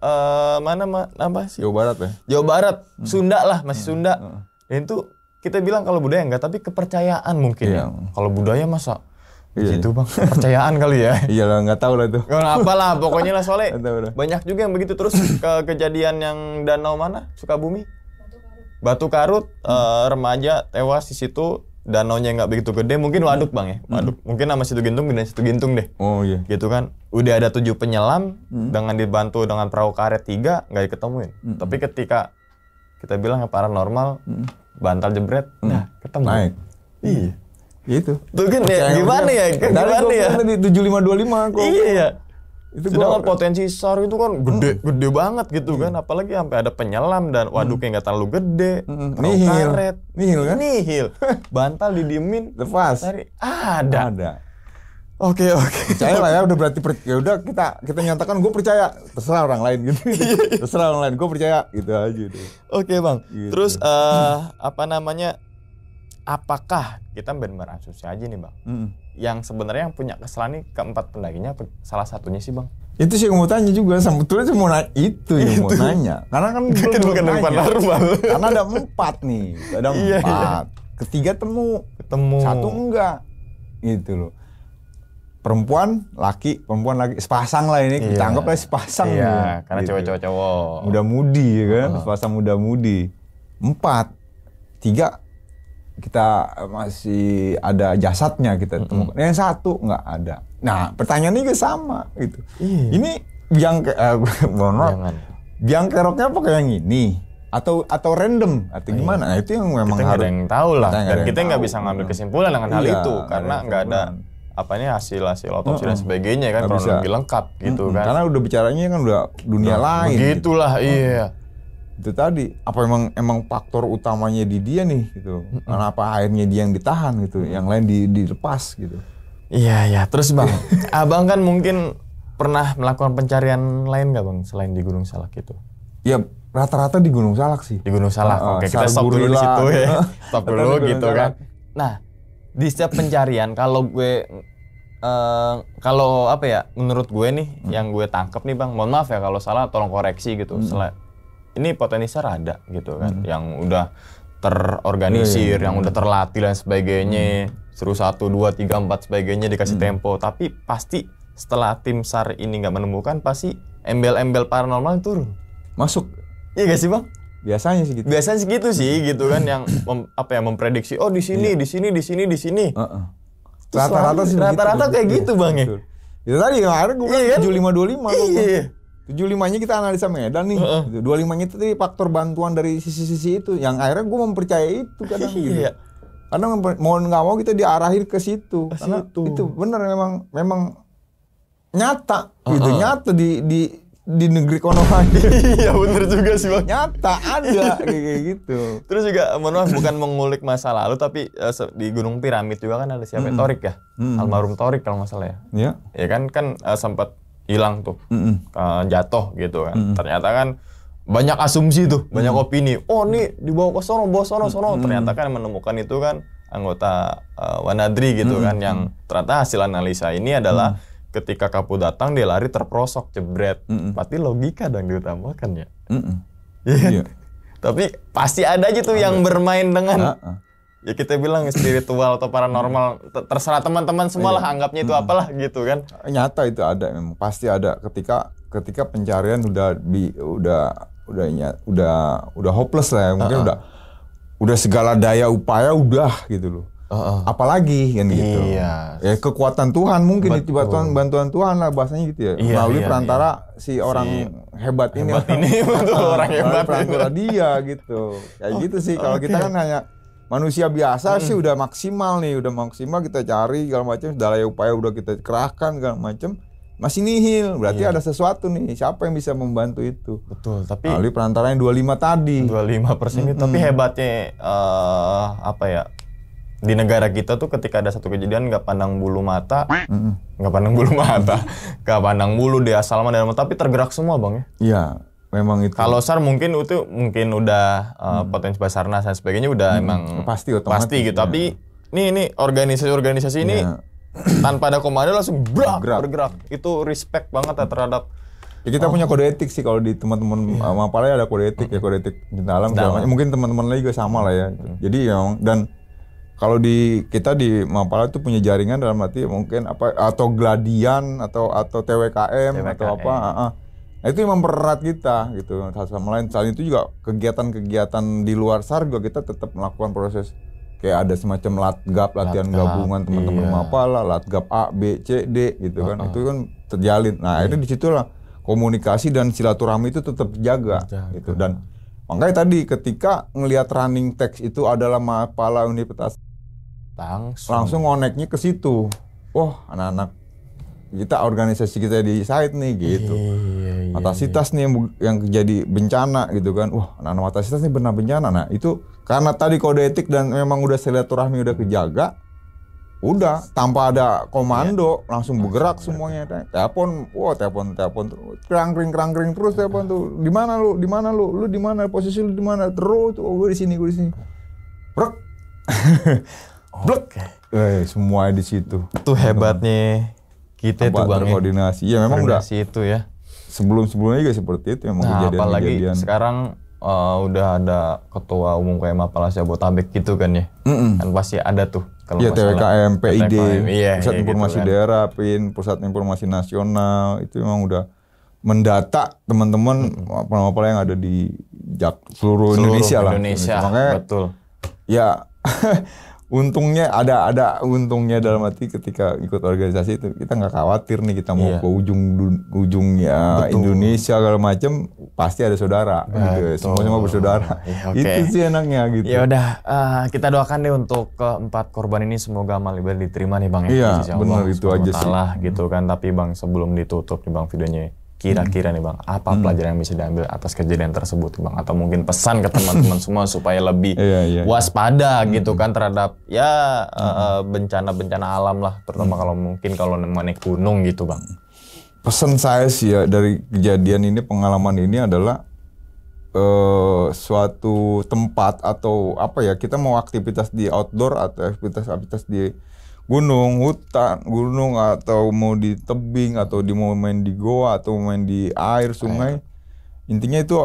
S2: apa sih?
S1: Jawa Barat ya?
S2: Jawa Barat, Sunda lah, masih Sunda. Dan itu kita bilang kalau budaya enggak, tapi kepercayaan mungkin ya. Kalau budaya masa gitu Bang, kepercayaan kali ya.
S1: Iya lah, nggak tahu lah itu.
S2: Nggak apalah, pokoknya lah soalnya banyak juga yang begitu. Terus kejadian yang danau mana? Sukabumi? Batu Karut, remaja tewas di situ. Danaunya nggak begitu gede, mungkin waduk Bang ya. Waduk. Mungkin nama Situ Gintung dan Situ Gintung deh.
S1: Oh iya.
S2: Gitu kan. Udah ada 7 penyelam dengan dibantu dengan perahu karet 3 nggak diketemuin. Tapi ketika kita bilang yang paranormal, bantal jebret, nah ketemu.
S1: Naik.
S2: Iya.
S1: Itu.
S2: Tuh kan ya, gimana ya?
S1: Gimana ya? Tadi 7525 kok.
S2: Iya. Itu sedangkan potensi SAR itu kan gede banget gitu kan, apalagi sampai ada penyelam dan waduknya nggak terlalu gede,
S1: nihil kan?
S2: Nihil, bantal didiemin,
S1: lepas,
S2: ada. Oke.
S1: Percaya lah ya, udah berarti ya udah kita nyatakan gue percaya, terserah orang lain gitu, terserah orang lain, gue percaya gitu aja deh.
S2: Oke Bang, gitu. Terus apakah kita benar-benar asumsi aja nih Bang? Yang sebenarnya yang punya kesalahan nih keempat pendakinya salah satunya sih Bang?
S1: Itu sih yang mau tanya juga, sebetulnya sih mau nanya itu yang mau nanya. Karena kan
S2: bukan paranormal.
S1: Karena ada 4 nih, ada 4. Ketiga ketemu, satu enggak, gitu loh. Perempuan laki, sepasang lah ini, kita anggap lah sepasang.
S2: Iya, karena gitu. Cowok.
S1: Muda-mudi ya kan, sepasang muda-mudi. 4, 3 kita masih ada jasadnya kita temukan. Yang 1 nggak ada. Nah, pertanyaannya juga sama gitu. Ini biang keroknya apa kayak yang ini? Atau random atau gimana? Nah, itu yang memang
S2: kita
S1: harus
S2: ada yang tahu lah. Dan kita nggak bisa ngambil kesimpulan dengan hal itu karena nggak hasil otopsi dan sebagainya kan, kronologi lengkap gitu kan.
S1: Karena udah bicaranya kan udah dunia lain.
S2: Begitulah
S1: gitu.
S2: Iya.
S1: Itu tadi apa emang faktor utamanya di dia nih gitu. Kenapa akhirnya dia yang ditahan gitu, yang lain dilepas gitu.
S2: Iya. Terus Bang, Abang kan mungkin pernah melakukan pencarian lain nggak Bang selain di Gunung Salak itu?
S1: Ya rata-rata di Gunung Salak sih.
S2: Di Gunung Salak. Oke, kita stop dulu di situ ya. Stop dulu gitu kan. Nah, di setiap pencarian kalau apa ya, menurut gue nih yang gue tangkep nih Bang, mohon maaf ya kalau salah tolong koreksi gitu. Ini potensi ada gitu kan, yang udah terorganisir, yang udah terlatih dan sebagainya, seru 1, 2, 3, 4 sebagainya dikasih tempo, tapi pasti setelah tim SAR ini nggak menemukan, pasti embel-embel paranormal turun.
S1: Masuk.
S2: Iya gak sih Bang?
S1: Biasanya sih gitu.
S2: Biasanya segitu sih gitu kan, yang memprediksi di sini, di sini. Rata-rata kayak gitu Bang ya.
S1: Itu tadi kemarin gue kan 7525.
S2: Iya.
S1: 75-nya kita analisa Medan nih. 25-nya itu tadi faktor bantuan dari sisi-sisi itu, yang akhirnya gue mempercayai itu kadang gitu. Karena mau nggak mau kita diarahin ke situ. Karena itu benar memang nyata gitu, nyata di negeri Konoha.
S2: Iya bener juga sih Bang.
S1: Nyata ada kayak gitu.
S2: Terus juga mohon maaf bukan mengulik masa lalu, tapi di Gunung Piramid juga kan ada siapa Torik ya? Almarhum Torik kalau nggak salah ya.
S1: Iya.
S2: Ya kan sempat hilang tuh, jatuh gitu kan. Ternyata kan banyak asumsi tuh, banyak opini. Oh nih dibawa ke sono, sono. Ternyata kan menemukan itu kan anggota Wanadri gitu kan, yang ternyata hasil analisa ini adalah ketika Kapu datang dia lari terprosok jebret. Berarti logika dong diutamakan ya. Iya. Tapi pasti ada aja tuh yang bermain dengan ya kita bilang spiritual atau paranormal, terserah teman-teman semua lah anggapnya itu apalah gitu kan.
S1: Nyata itu ada, memang pasti ada ketika pencarian udah hopeless lah ya, mungkin udah segala daya upaya udah gitu loh. Apalagi kan gitu.
S2: Iya.
S1: Ya kekuatan Tuhan mungkin itu bantuan Tuhan lah bahasanya gitu ya. Melalui perantara si orang hebat ini
S2: betul, orang hebat
S1: perantara dia gitu. Kayak gitu sih. Kalau kita kan hanya manusia biasa sih udah maksimal kita cari segala macam, daya upaya udah kita kerahkan segala macam, masih nihil. Berarti ada sesuatu nih. Siapa yang bisa membantu itu?
S2: Betul. Tapi
S1: melalui perantara yang 25 tadi.
S2: 25% ini. Tapi hebatnya apa ya? Di negara kita tuh ketika ada satu kejadian nggak pandang bulu mata, nggak pandang bulu dia asal mana, tapi tergerak semua Bang ya.
S1: Iya. Memang itu.
S2: Kalau SAR mungkin udah potensi Basarnas dan sebagainya udah emang
S1: pasti
S2: gitu. Tapi nih organisasi ini tanpa ada komando langsung bergerak. Itu respect banget ya terhadap.
S1: Ya kita punya kode etik sih kalau di teman-teman Mapala ada kode etik ya, kode etik cinta alam. Mungkin teman-teman lain juga sama lah ya. Jadi dan kalau kita di Mapala itu punya jaringan dalam arti mungkin atau Gladian atau TWKM atau apa. Nah, itu yang mempererat kita gitu satu sama lain. Selain itu juga kegiatan di luar SAR juga kita tetap melakukan proses kayak ada semacam latgab, latihan gabungan teman-teman Mapala, latgab A, B, C, D gitu kan. Itu kan terjalin. Nah, akhirnya disitulah komunikasi dan silaturahmi itu tetap jaga gitu. Dan makanya tadi ketika ngelihat running text itu adalah Mapala Universitas, langsung ngoneknya ke situ. Wah, anak-anak kita, organisasi kita di site nih gitu. Matasitas nih yang jadi bencana gitu kan. Wah, anak-anak Matasitas nih benar bencana. Nah, itu karena tadi kode etik dan memang udah silaturahmi udah kejaga. Udah tanpa ada komando langsung bergerak semuanya. Telepon kerang-kering terus telepon tuh. Di mana lu? Lu di mana? Posisi lu di mana? Terus gue di sini. Brek. Blek. Semua di situ.
S2: Itu hebatnya kita tuh Bang.
S1: Koordinasi. Ya memang udah
S2: itu ya.
S1: Sebelum-sebelumnya juga seperti itu memang kejadian.
S2: Apalagi sekarang udah ada ketua umum kayak Mapala Jabotabek gitu kan ya. Kan pasti ada tuh.
S1: Iya, TWKM, PID, Pusat Informasi gitu Daerah, PIN, Pusat Informasi Nasional, itu memang udah mendata teman-teman Mapala yang ada di seluruh Indonesia lah.
S2: Indonesia,
S1: makanya,
S2: betul.
S1: Ya Untungnya ada untungnya dalam arti ketika ikut organisasi itu kita nggak khawatir nih kita mau ke ujungnya Indonesia segala macam pasti ada saudara gitu. Semua bersaudara. Itu sih enaknya gitu.
S2: Ya udah kita doakan deh untuk keempat korban ini semoga amal ibadah diterima nih Bang ya.
S1: Iya benar itu aja sih.
S2: Gitu kan, tapi Bang sebelum ditutup nih Bang videonya, kira-kira nih Bang, apa pelajaran yang bisa diambil atas kejadian tersebut Bang? Atau mungkin pesan ke teman-teman semua supaya lebih waspada gitu kan terhadap bencana-bencana alam lah, terutama kalau mungkin kalau naik gunung gitu Bang.
S1: Pesan saya sih ya dari kejadian ini, pengalaman ini adalah suatu tempat atau apa ya, kita mau aktivitas di outdoor atau aktivitas di gunung, hutan, gunung atau mau di tebing atau mau main di goa atau main di air sungai, intinya itu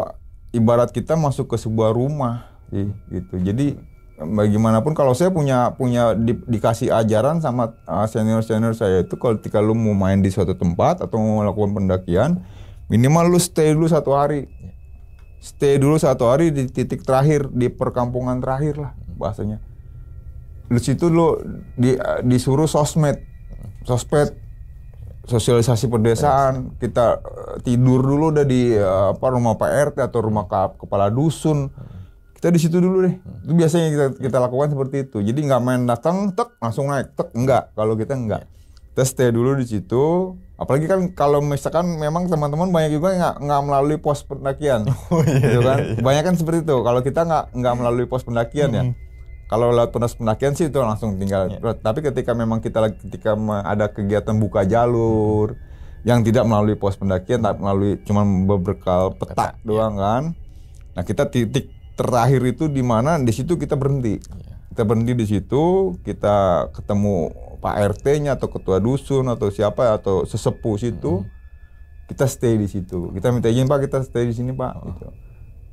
S1: ibarat kita masuk ke sebuah rumah gitu. Jadi bagaimanapun kalau saya punya dikasih ajaran sama senior saya itu, kalau ketika lu mau main di suatu tempat atau mau melakukan pendakian, minimal lu stay dulu 1 hari. Stay dulu 1 hari di titik terakhir, di perkampungan terakhir lah bahasanya. Di situ lo disuruh sosmed, sosialisasi pedesaan. Kita tidur dulu udah di rumah Pak RT atau rumah kepala dusun. Kita di situ dulu deh. Itu biasanya kita lakukan seperti itu. Jadi nggak main datang tek langsung naik tek, enggak. Kalau kita enggak. Kita stay dulu di situ. Apalagi kan kalau misalkan memang teman-teman banyak juga nggak melalui pos pendakian, gitu kan? Banyak kan seperti itu. Kalau kita nggak melalui pos pendakian ya. Kalau lewat pos pendakian sih itu langsung tinggal. Tapi ketika memang ketika ada kegiatan buka jalur yang tidak melalui pos pendakian, tapi melalui cuma berbekal peta doang kan. Nah kita titik terakhir itu di mana, di situ kita berhenti. Kita berhenti di situ, kita ketemu Pak RT-nya atau ketua dusun atau siapa atau sesepuh situ, kita stay di situ. Kita minta izin Pak, kita stay di sini Pak. Gitu.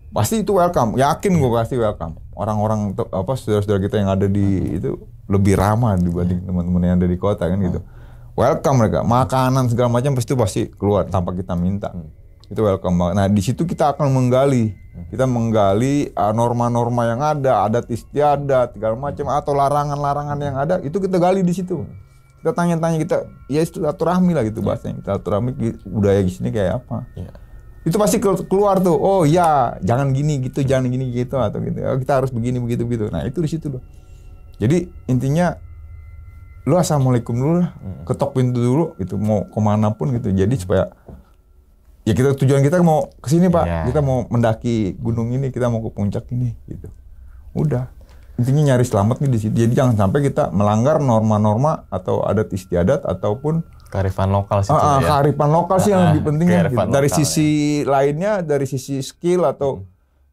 S1: Pasti itu welcome, yakin gue pasti welcome. Orang-orang saudara-saudara kita yang ada di itu lebih ramah dibanding teman-teman yang ada di kota kan gitu. Welcome mereka, makanan segala macam pasti keluar tanpa kita minta. Itu welcome banget. Nah di situ kita akan menggali, norma-norma yang ada, adat istiadat segala macam atau larangan-larangan yang ada, itu kita gali di situ. Kita tanya-tanya, kita ya silaturahmi lah gitu bahasanya. Silaturahmi budaya di sini kayak apa? Itu pasti keluar tuh, oh ya jangan gini gitu, jangan gini gitu atau gitu, oh, kita harus begini begitu. Nah itu di situ loh. Jadi intinya lu assalamualaikum dulu lah, ketok pintu dulu gitu, mau kemana pun gitu. Jadi supaya ya tujuan kita mau kesini Pak, kita mau mendaki gunung ini, kita mau ke puncak ini gitu. Udah intinya nyari selamat nih di situ. Jadi jangan sampai kita melanggar norma-norma atau adat istiadat ataupun
S2: kearifan lokal sih.
S1: Kearifan lokal sih yang lebih penting gitu. Dari sisi lainnya, dari sisi skill atau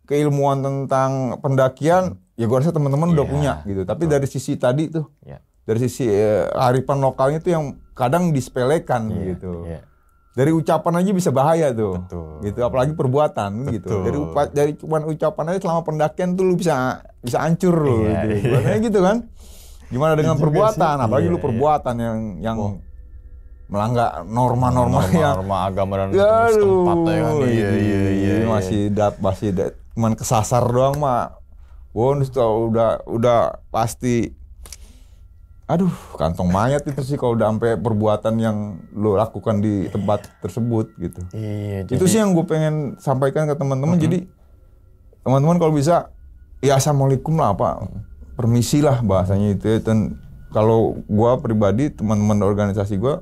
S1: keilmuan tentang pendakian, ya gue rasa teman-teman udah punya gitu. Tapi dari sisi tadi tuh, dari sisi kearifan lokalnya tuh yang kadang disepelekan gitu. Dari ucapan aja bisa bahaya tuh, gitu. Apalagi perbuatan gitu. Dari cuman ucapan aja selama pendakian tuh lu bisa hancur lu. Gitu. Gitu kan? Gimana dengan perbuatan? Apalagi lu perbuatan yang melanggar norma-norma yang
S2: agama dan setempat ya kan. Iya.
S1: Masih cuman kesasar doang mah. Bonus tuh udah pasti. Aduh, kantong mayat itu sih kalau udah sampai perbuatan yang lo lakukan di tempat tersebut gitu. Iya. Itu sih yang gue pengen sampaikan ke teman-teman. Jadi teman-teman kalau bisa ya assalamualaikum lah apa, permisi lah bahasanya itu. Dan kalau gue pribadi, teman-teman organisasi gue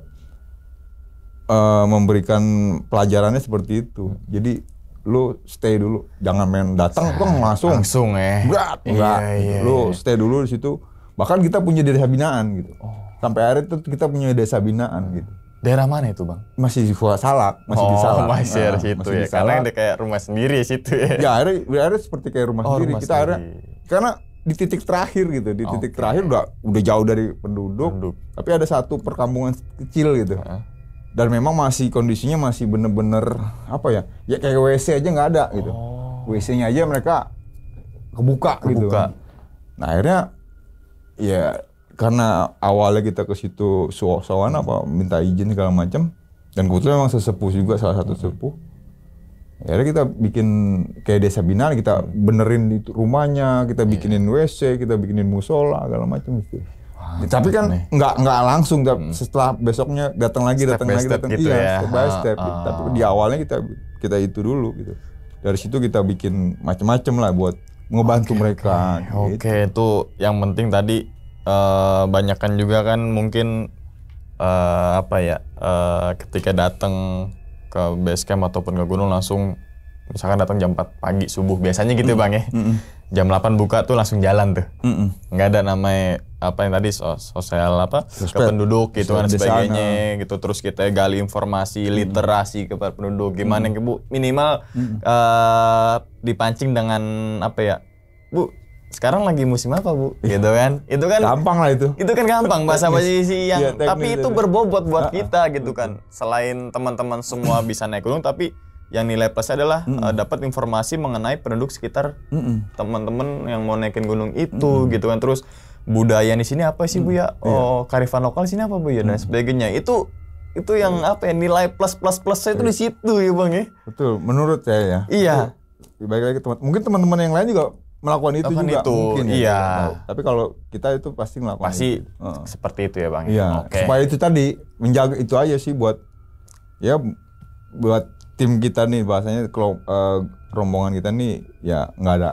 S1: memberikan pelajarannya seperti itu. Jadi lu stay dulu, jangan main datang langsung berat, enggak. Lu stay dulu di situ. Bahkan kita punya desa binaan gitu. Sampai akhirnya itu kita punya desa binaan gitu.
S2: Daerah mana itu Bang?
S1: Masih di Salak, masih di Salak.
S2: Masih di situ ya. Karena ada kayak rumah sendiri situ ya.
S1: Ya akhirnya seperti kayak rumah sendiri. Kita akhirnya karena di titik terakhir gitu, di titik terakhir udah jauh dari penduduk. Tapi ada satu perkampungan kecil gitu. Dan memang masih kondisinya masih bener-bener apa ya? Ya kayak WC aja nggak ada gitu. WC-nya aja mereka kebuka. Gitu. Nah akhirnya ya karena awalnya kita ke situ sowan minta izin segala macam, dan kebetulan memang sesepuh juga, salah satu sesepuh. Akhirnya kita bikin kayak desa binaan, kita benerin di rumahnya, kita bikinin WC, kita bikinin musola, segala macam gitu. Tapi kan nggak langsung, setelah besoknya datang lagi,
S2: Step
S1: gitu
S2: ya.
S1: step by step. Gitu. Tapi di awalnya kita itu dulu gitu. Dari situ kita bikin macam-macam lah buat ngebantu mereka.
S2: Oke, itu yang penting tadi banyakkan juga kan mungkin ketika datang ke base camp ataupun ke gunung langsung misalkan datang jam 4 pagi subuh biasanya gitu Bang ya. Jam 8 buka tuh langsung jalan tuh. Nggak ada namanya apa yang tadi sosial ke penduduk gitu kan sebagainya gitu. Terus kita gali informasi literasi kepada penduduk gimana Bu minimal dipancing dengan Bu sekarang lagi musim apa Bu gitu kan. Itu kan
S1: gampang lah itu
S2: kan gampang bahasa basi yang tapi itu berbobot buat kita gitu kan. Selain teman-teman semua bisa naik gunung tapi yang nilai plus adalah dapat informasi mengenai penduduk sekitar teman-teman yang mau naikin gunung itu gitu kan. Terus budaya di sini apa sih Bu ya? Oh, kearifan lokal di sini apa Bu ya dan sebagainya. Itu yang nilai plus-plus-plusnya itu di situ ya Bang ya.
S1: Betul, menurut saya ya.
S2: Iya.
S1: Baik lagi mungkin teman-teman yang lain juga melakukan itu juga mungkin
S2: iya.
S1: Ya. Tapi kalau kita itu pasti melakukan
S2: itu. Seperti itu ya Bang.
S1: Iya. Supaya itu tadi menjaga itu aja sih buat tim kita nih bahasanya kalau rombongan kita nih ya nggak ada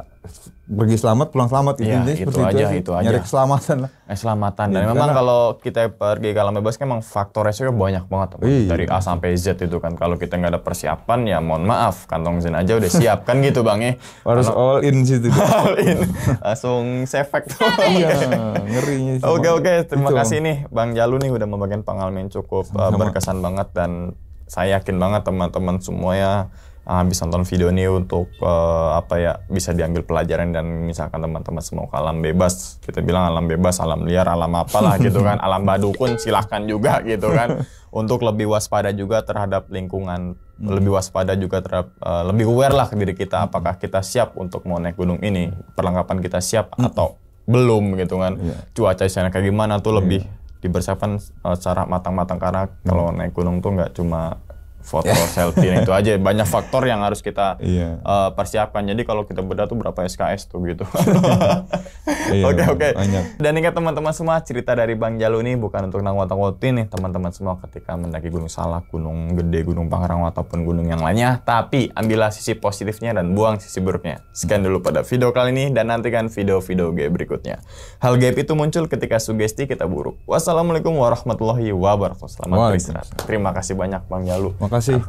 S1: pergi selamat pulang selamat
S2: itu aja.
S1: Nyari keselamatan lah.
S2: Keselamatan dan memang kalau kita pergi ke alam bebas kan memang faktor resiko banyak banget dari A sampai Z itu kan. Kalau kita nggak ada persiapan ya mohon maaf kantong zen aja udah siap kan gitu Bang ya.
S1: Harus all in situ.
S2: All in. Langsung sefek tuh.
S1: Iya, ngerinya.
S2: Oke, terima kasih nih Bang Jalu nih udah membagikan pengalaman yang cukup berkesan banget dan saya yakin banget teman-teman semua ya bisa nonton video ini untuk bisa diambil pelajaran dan misalkan teman-teman semua ke alam bebas, kita bilang alam bebas, alam liar, alam apalah gitu kan, alam badukun silahkan juga gitu kan, untuk lebih waspada juga terhadap lingkungan, lebih waspada juga terhadap lebih aware lah ke diri kita, apakah kita siap untuk mau naik gunung ini, perlengkapan kita siap atau belum gitu kan, cuaca di sana kayak gimana tuh lebih dipersiapkan secara matang-matang karena kalau naik gunung tuh nggak cuma foto selfie itu aja, banyak faktor yang harus kita persiapkan. Jadi kalau kita bedah tuh berapa SKS tuh gitu. Oke. Dan ingat teman-teman semua, cerita dari Bang Jalu ini bukan untuk nangkut-nangkutin nih teman-teman semua ketika mendaki Gunung Salak, Gunung Gede, Gunung Pangrango ataupun gunung yang lainnya. Tapi ambillah sisi positifnya dan buang sisi buruknya. Sekian dulu pada video kali ini dan nantikan video-video gaib berikutnya. Hal gaib itu muncul ketika sugesti kita buruk. Wassalamualaikum warahmatullahi wabarakatuh. Selamat beristirahat. Terima kasih banyak Bang Jalu.
S1: Makasih.